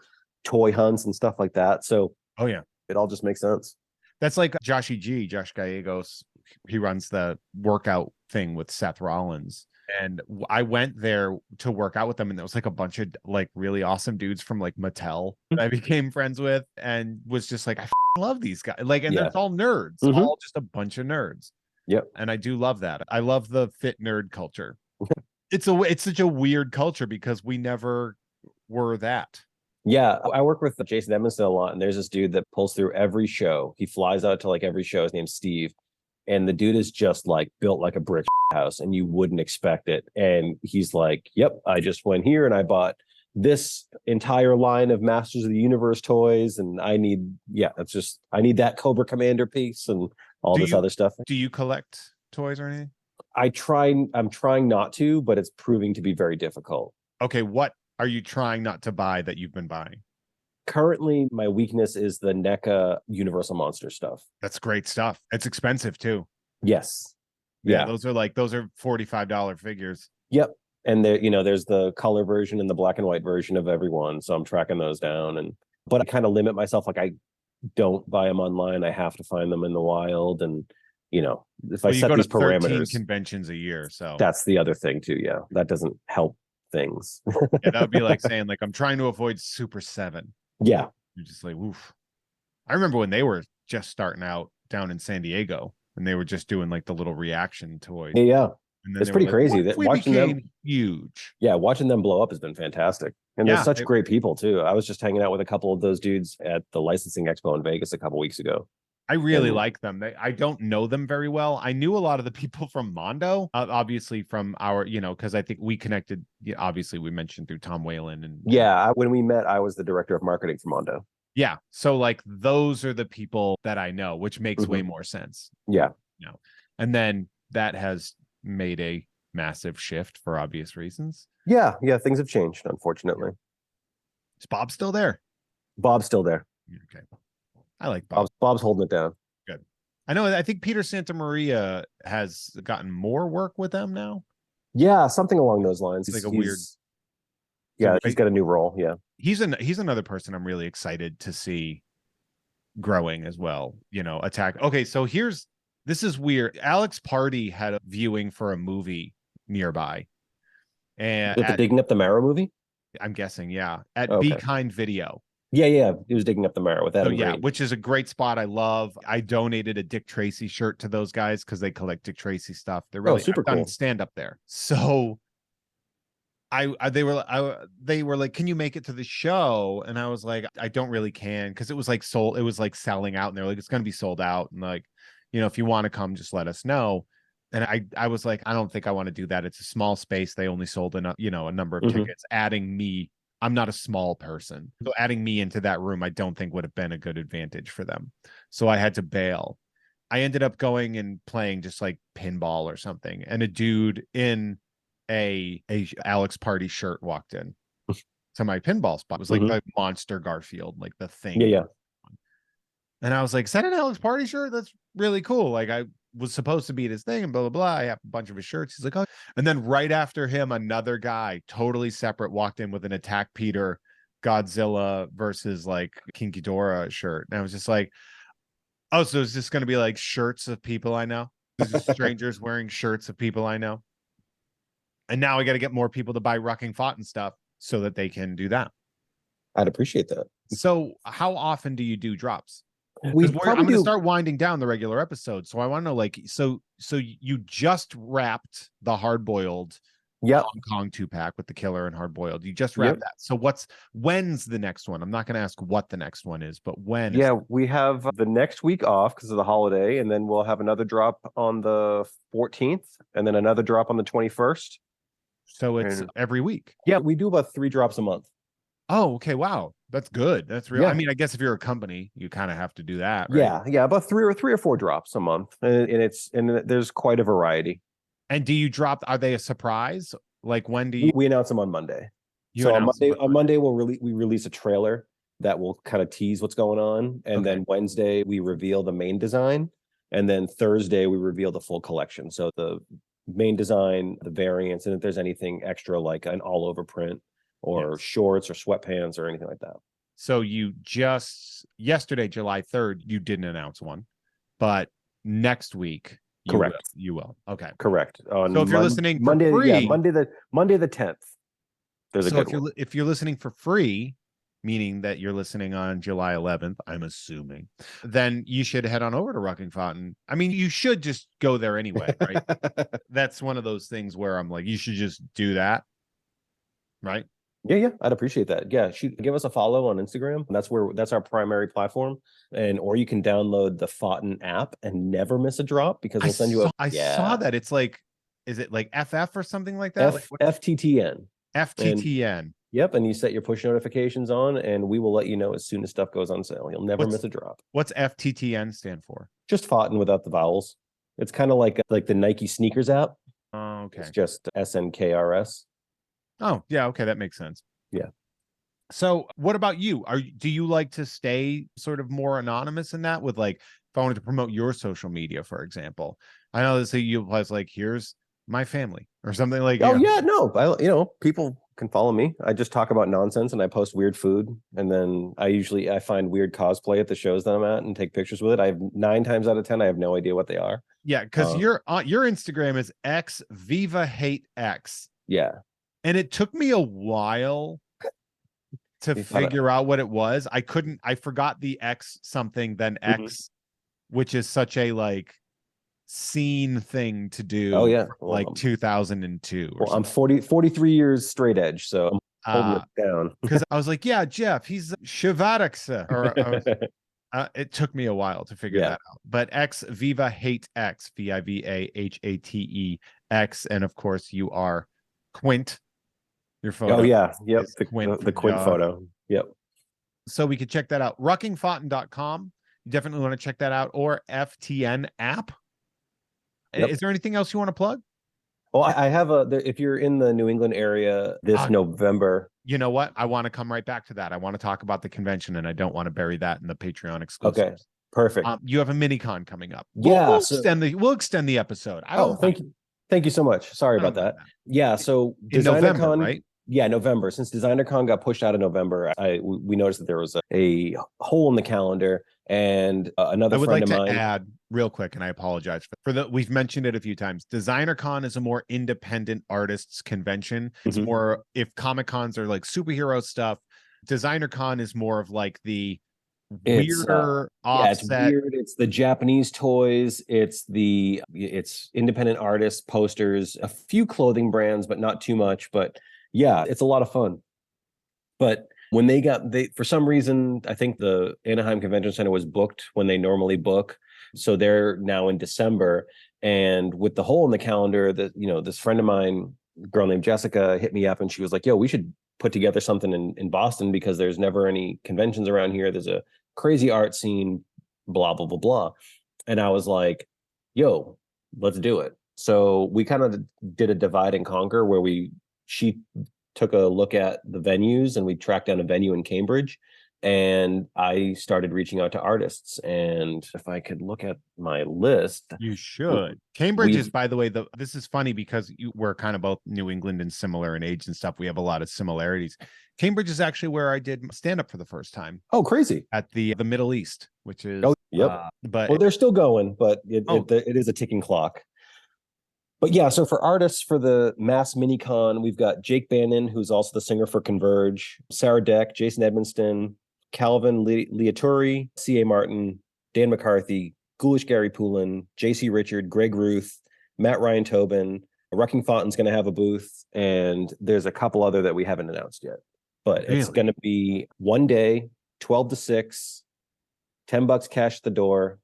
toy hunts and stuff like that. So Oh yeah. it all just makes sense. That's like Josh Gallegos. He runs the workout thing with Seth Rollins. And I went there to work out with them, and there was like a bunch of like really awesome dudes from like Mattel that I became friends with, and was just like, I love these guys. Like, and Yeah. they're all nerds, Mhm. all just a bunch of nerds. Yep. And I do love that. I love the fit nerd culture. It's such a weird culture because we never were that. Yeah, I work with Jason Edmondson a lot, and there's this dude that pulls through every show. He flies out to like every show. His name's Steve, and the dude is just like built like a brick house, and you wouldn't expect it. And he's like, "Yep, I just went here and I bought this entire line of Masters of the Universe toys, and I need that Cobra Commander piece and all this other stuff." Do you collect toys or anything? I'm trying not to, but it's proving to be very difficult. Okay, what are you trying not to buy that you've been buying? Currently, my weakness is the NECA Universal Monster stuff. That's great stuff. It's expensive too. Yes. Yeah, those are $45 figures. Yep. And there's the color version and the black and white version of everyone. So I'm tracking those down, but I kind of limit myself. Like, I don't buy them online. I have to find them in the wild. And if I set these parameters, conventions a year. So that's the other thing too. Yeah. That doesn't help things. Yeah, that would be like saying like, I'm trying to avoid Super 7. Yeah. You're just like, oof. I remember when they were just starting out down in San Diego, and they were just doing like the little reaction toys. Yeah. And then it's pretty crazy that watching them huge. Yeah, watching them blow up has been fantastic. And they're such great people too. I was just hanging out with a couple of those dudes at the licensing expo in Vegas a couple weeks ago. I really like them. I don't know them very well. I knew a lot of the people from Mondo, obviously from our, because I think we connected. Obviously, we mentioned through Tom Whalen. And when we met, I was the director of marketing for Mondo. Yeah. So like those are the people that I know, which makes way more sense. Yeah. And then that has made a massive shift for obvious reasons. Yeah. Things have changed, unfortunately. Is Bob still there? Bob's still there. Okay. I like Bob. Bob's holding it down. Good. I think Peter Santamaria has gotten more work with them now. Yeah, something along those lines. It's like a weird. Yeah, he's got a new role. Yeah. He's another person I'm really excited to see growing as well. Attack. Okay, so this is weird. Alex Party had a viewing for a movie nearby. And the Digging Up the Marrow movie? I'm guessing, yeah. At Be Kind Video. Yeah. He was digging up the marrow with Adam Green. Which is a great spot. I love. I donated a Dick Tracy shirt to those guys because they collect Dick Tracy stuff. They're really super cool. Stand up there. So they were like, can you make it to the show? And I was like, I don't really can, because it was like sold. It was like selling out, and they're like, it's gonna be sold out, and like, if you want to come, just let us know. And I was like, I don't think I want to do that. It's a small space. They only sold a number of tickets. Adding me, I'm not a small person, so adding me into that room, I don't think would have been a good advantage for them. So I had to bail. I ended up going and playing just like pinball or something, and a dude in a Alex Party shirt walked in to my pinball spot. It was like the monster Garfield, like the thing. Yeah. And I was like, is that an Alex Party shirt? That's really cool. Like, I was supposed to be at his thing and blah, blah, blah. I have a bunch of his shirts. He's like, oh. And then right after him, another guy, totally separate, walked in with an Attack Peter Godzilla versus like King Ghidorah shirt. And I was just like, oh, so is this going to be like shirts of people I know? This is strangers wearing shirts of people I know. And now I got to get more people to buy Rucking Fotten stuff so that they can do that. I'd appreciate that. So how often do you do drops? I'm going to start winding down the regular episode. So I want to know, like, so you just wrapped the Hard Boiled Hong Kong 2-pack with the Killer and Hard Boiled. You just wrapped that. So when's the next one? I'm not going to ask what the next one is, but when? Yeah, we have the next week off because of the holiday, and then we'll have another drop on the 14th, and then another drop on the 21st. So it's every week. Yeah, we do about 3 drops a month. Oh, okay. Wow. That's good. That's real. Yeah. I mean, I guess if you're a company, you kind of have to do that, right? Yeah. About 3 or 4 drops a month. And there's quite a variety. And do you drop, are they a surprise? Like, when do you? We announce them on Monday. On Monday we release a trailer that will kind of tease what's going on. And then Wednesday, we reveal the main design. And then Thursday, we reveal the full collection. So the main design, the variants, and if there's anything extra like an all over print or shorts or sweatpants or anything like that. So you just yesterday, July 3rd, you didn't announce one, but next week you will. Okay. Correct. So if you're listening for Monday, free, Monday the 10th. There's a good one. If you're listening for free, meaning that you're listening on July 11th, I'm assuming, then you should head on over to Rucking Fotten. I mean, you should just go there anyway, right? That's one of those things where I'm like, you should just do that, right? Yeah, I'd appreciate that. Yeah, give us a follow on Instagram. That's our primary platform, or you can download the Fotten app and never miss a drop because we'll send you I saw that. It's like, is it like FF or something like that? FTTN. FTTN. Yep, and you set your push notifications on, and we will let you know as soon as stuff goes on sale. You'll never miss a drop. What's FTTN stand for? Just Fotten without the vowels. It's kind of like the Nike sneakers app. Oh, okay. It's just SNKRS. Oh, yeah, okay, that makes sense. Yeah. So what about you? Do you like to stay sort of more anonymous in that with like, if I wanted to promote your social media, for example? I know that you was like, here's my family or something like. Oh yeah, no, people can follow me. I just talk about nonsense and I post weird food, and then I find weird cosplay at the shows that I'm at and take pictures with it. I have 9 times out of 10 I have no idea what they are. Yeah, because your Instagram is xvivahatex. Yeah, and it took me a while to figure out what it was. I forgot the X something then X, which is such a like scene thing to do. Oh yeah, like 2002. Well, I'm 43 years straight edge, so I'm holding it down. Because I was like, yeah, Jeff, he's Haidaczuk. It took me a while to figure that out. But X Viva Hate X, VIVAHATEX, and of course you are Quint. Your photo. Oh yeah, yep. The Quint photo. Yep. So we could check that out. ruckingfotten.com. You definitely want to check that out, or FTN app. Yep. Is there anything else you want to plug? Well, I have if you're in the New England area this November. You know what? I want to come right back to that. I want to talk about the convention, and I don't want to bury that in the Patreon exclusives. Okay, perfect. You have a mini con coming up. Yeah, we'll extend the episode. Thank you. Thank you so much. Sorry about that. Yeah, so in November, right? Yeah, November. Since Designer Con got pushed out of November, we noticed that there was a hole in the calendar, and another friend of mine. I would like to add real quick, and I apologize we've mentioned it a few times. Designer Con is a more independent artists convention. It's more, if Comic Cons are like superhero stuff, Designer Con is more of like the weirder offset. Yeah, it's weird. It's the Japanese toys. It's independent artists, posters, a few clothing brands, but not too much. But yeah, it's a lot of fun. But when for some reason, I think the Anaheim Convention Center was booked when they normally book. So they're now in December. And with the hole in the calendar, this friend of mine, a girl named Jessica, hit me up and she was like, yo, we should put together something in Boston because there's never any conventions around here. There's a crazy art scene, blah, blah, blah, blah. And I was like, yo, let's do it. So we kind of did a divide and conquer where she took a look at the venues and we tracked down a venue in Cambridge, and I started reaching out to artists. And if I could look at my list. You should. Cambridge is, by the way, this is funny because we're kind of both New England and similar in age and stuff. We have a lot of similarities. Cambridge is actually where I did stand up for the first time. Oh, crazy. At the Middle East, which is but they're still going, but it is a ticking clock. But yeah, so for artists for the Mass Minicon, we've got Jake Bannon, who's also the singer for Converge, Sarah Deck, Jason Edmonston, Calvin Liaturi, C.A. Martin, Dan McCarthy, Ghoulish Gary Poulin, J.C. Richard, Greg Ruth, Matt Ryan Tobin. Rucking Fotten's going to have a booth, and there's a couple other that we haven't announced yet. But It's going to be one day, 12 to 6, $10 cash at the door.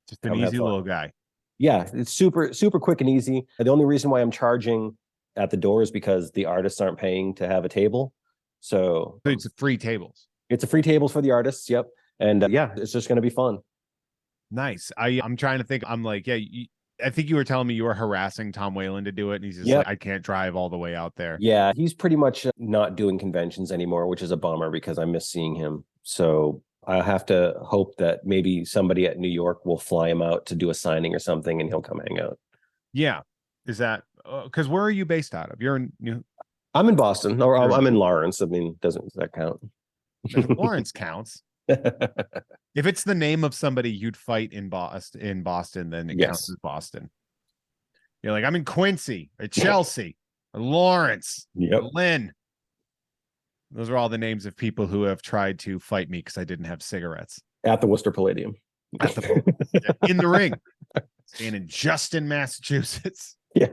Just an easy little guy. Yeah, it's super, super quick and easy. The only reason why I'm charging at the door is because the artists aren't paying to have a table. So it's free tables. It's a free tables for the artists. Yep. And it's just going to be fun. Nice. I'm trying to think. I'm like, I think you were telling me you were harassing Tom Whalen to do it. And he's just like, I can't drive all the way out there. Yeah. He's pretty much not doing conventions anymore, which is a bummer because I miss seeing him. So I have to hope that maybe somebody at New York will fly him out to do a signing or something, and he'll come hang out. Yeah. Is that because where are you based out of? You're in New. I'm in Boston, or I'm in Lawrence. I mean, does that count? Lawrence counts. If it's the name of somebody you'd fight in Boston, then it counts as Boston. You're like, I'm in Quincy or Chelsea or Lawrence, or Lynn. Those are all the names of people who have tried to fight me because I didn't have cigarettes. At the Worcester Palladium. In the ring. Staying in Justin, Massachusetts. Yeah.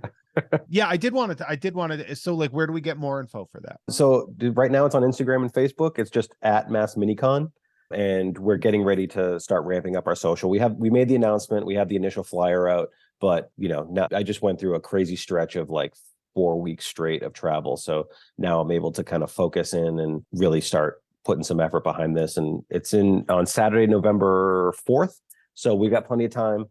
Yeah, I did want to. So, like, where do we get more info for that? So right now it's on Instagram and Facebook. It's just at Mass Minicon. And we're getting ready to start ramping up our social. We made the announcement. We have the initial flyer out, but now I just went through a crazy stretch of like 4 weeks straight of travel. So now I'm able to kind of focus in and really start putting some effort behind this. And it's on Saturday, November 4th. So we've got plenty of time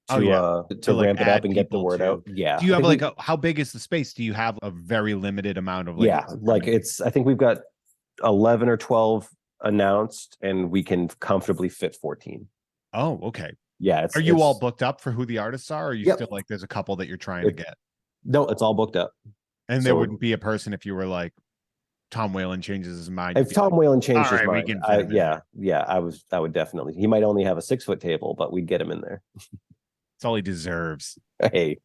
to ramp it up and get the word out. Yeah. Do you have how big is the space? Do you have a very limited amount of I think we've got 11 or 12 announced, and we can comfortably fit 14. Oh, okay. Yeah. Are you all booked up for who the artists are? Or are you still like there's a couple that you're trying to get? No, it's all booked up. And there wouldn't be a person if you were like Tom Whalen changes his mind. If Tom Whalen changed his mind, I would definitely. He might only have a 6-foot table, but we'd get him in there. That's all he deserves. Hey.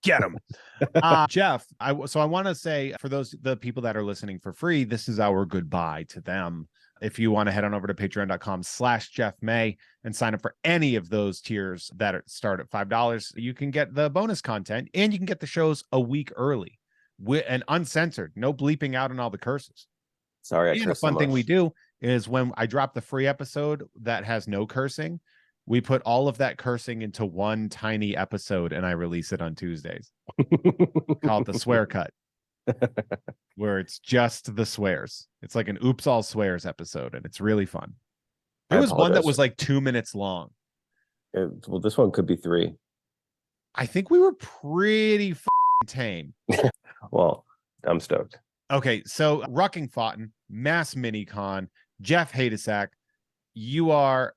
Get him. Jeff, I want to say for the people that are listening for free, this is our goodbye to them. If you want to head on over to patreon.com/JeffMay and sign up for any of those tiers that start at $5, you can get the bonus content and you can get the shows a week early and uncensored, no bleeping out on all the curses. Sorry, and a fun thing we do is when I drop the free episode that has no cursing, we put all of that cursing into one tiny episode and I release it on Tuesdays. Called the Swear Cut, where it's just the swears. It's like an Oops All Swears episode, and it's really fun. There was one that was like 2 minutes long. Well, this one could be 3. I think we were pretty tame. Well, I'm stoked. Okay, so Rucking Fotten, Mass Minicon, Jeff Haidaczuk, you're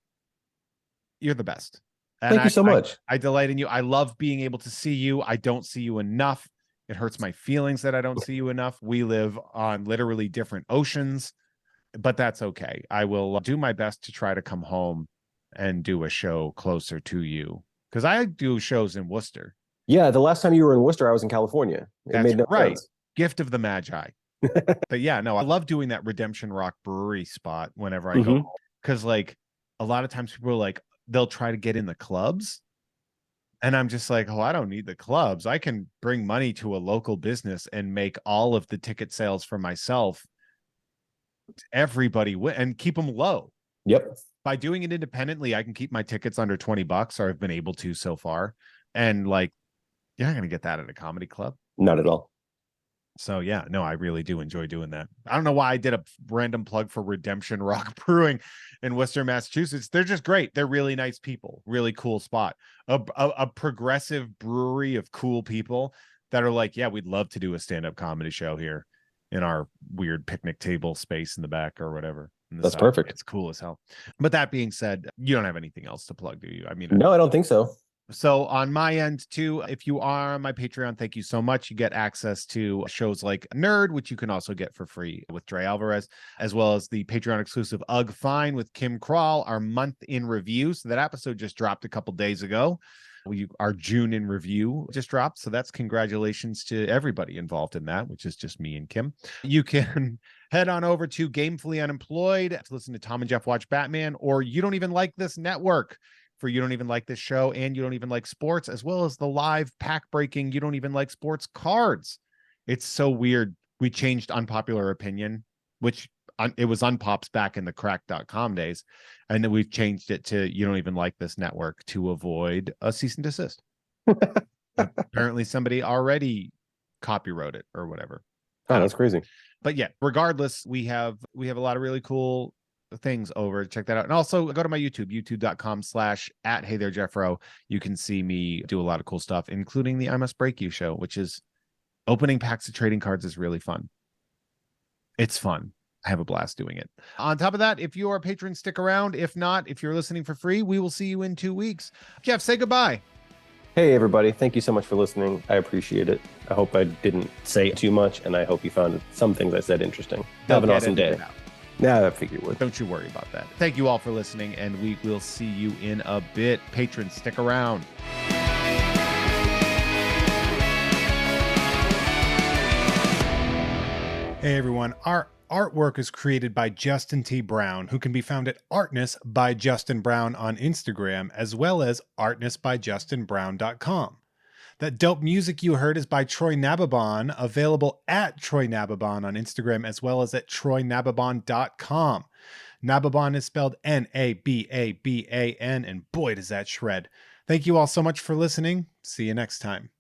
the best. And Thank you so much. I delight in you. I love being able to see you. I don't see you enough. It hurts my feelings that I don't see you enough. We live on literally different oceans, but that's okay. I will do my best to try to come home and do a show closer to you, because I do shows in Worcester. Yeah, the last time you were in Worcester, I was in California. That's made no sense. Gift of the Magi. But yeah, no, I love doing that Redemption Rock Brewery spot whenever I go, because like a lot of times people are like, they'll try to get in the clubs. And I'm just like, I don't need the clubs. I can bring money to a local business and make all of the ticket sales for myself. Everybody and keep them low. Yep. By doing it independently, I can keep my tickets under $20, or I've been able to so far. And like, you're not going to get that at a comedy club. Not at all. So yeah, no, I really do enjoy doing that. I don't know why I did a random plug for Redemption Rock Brewing in Worcester, Massachusetts. They're just great. They're really nice people. Really cool spot. A progressive brewery of cool people that are like, yeah, we'd love to do a stand-up comedy show here in our weird picnic table space in the back or whatever. That's perfect. It's cool as hell. But that being said, you don't have anything else to plug, do you? I mean, no, I don't think so. So on my end too, if you are on my Patreon, thank you so much. You get access to shows like Nerd, which you can also get for free with Dre Alvarez, as well as the Patreon exclusive Ugh Fine with Kim Crawl, our month in review. So that episode just dropped a couple days ago. Our June in review just dropped. So that's congratulations to everybody involved in that, which is just me and Kim. You can head on over to Gamefully Unemployed to listen to Tom and Jeff Watch Batman, or You Don't Even Like This Network for You Don't Even Like This Show and You Don't Even Like Sports, as well as the live pack breaking You Don't Even Like Sports cards. It's so weird. We changed Unpopular Opinion, which it was Unpops back in the crack.com days. And then we've changed it to You Don't Even Like This Network to avoid a cease and desist. Apparently somebody already copywrote it or whatever. Oh, that's crazy. But yeah, regardless, we have a lot of really cool things over. Check that out. And also go to my youtube.com/@HeyThereJeffro. You can see me do a lot of cool stuff, including the I Must Break You show, which is opening packs of trading cards is really fun. It's fun. I have a blast doing it. On top of that, if you are a patron, stick around. If not, if you're listening for free, we will see you in 2 weeks. Jeff, say goodbye. Hey, everybody. Thank you so much for listening. I appreciate it. I hope I didn't say too much, and I hope you found some things I said interesting. Have an awesome day. Yeah, I figure you would. Don't you worry about that. Thank you all for listening, and we will see you in a bit. Patrons, stick around. Hey, everyone. Our artwork is created by Justin T. Brown, who can be found at Artness by Justin Brown on Instagram, as well as artnessbyjustinbrown.com. That dope music you heard is by Troy Nababon, available at Troy Nababon on Instagram, as well as at troynababon.com. Nababon is spelled Nababan, and boy, does that shred. Thank you all so much for listening. See you next time.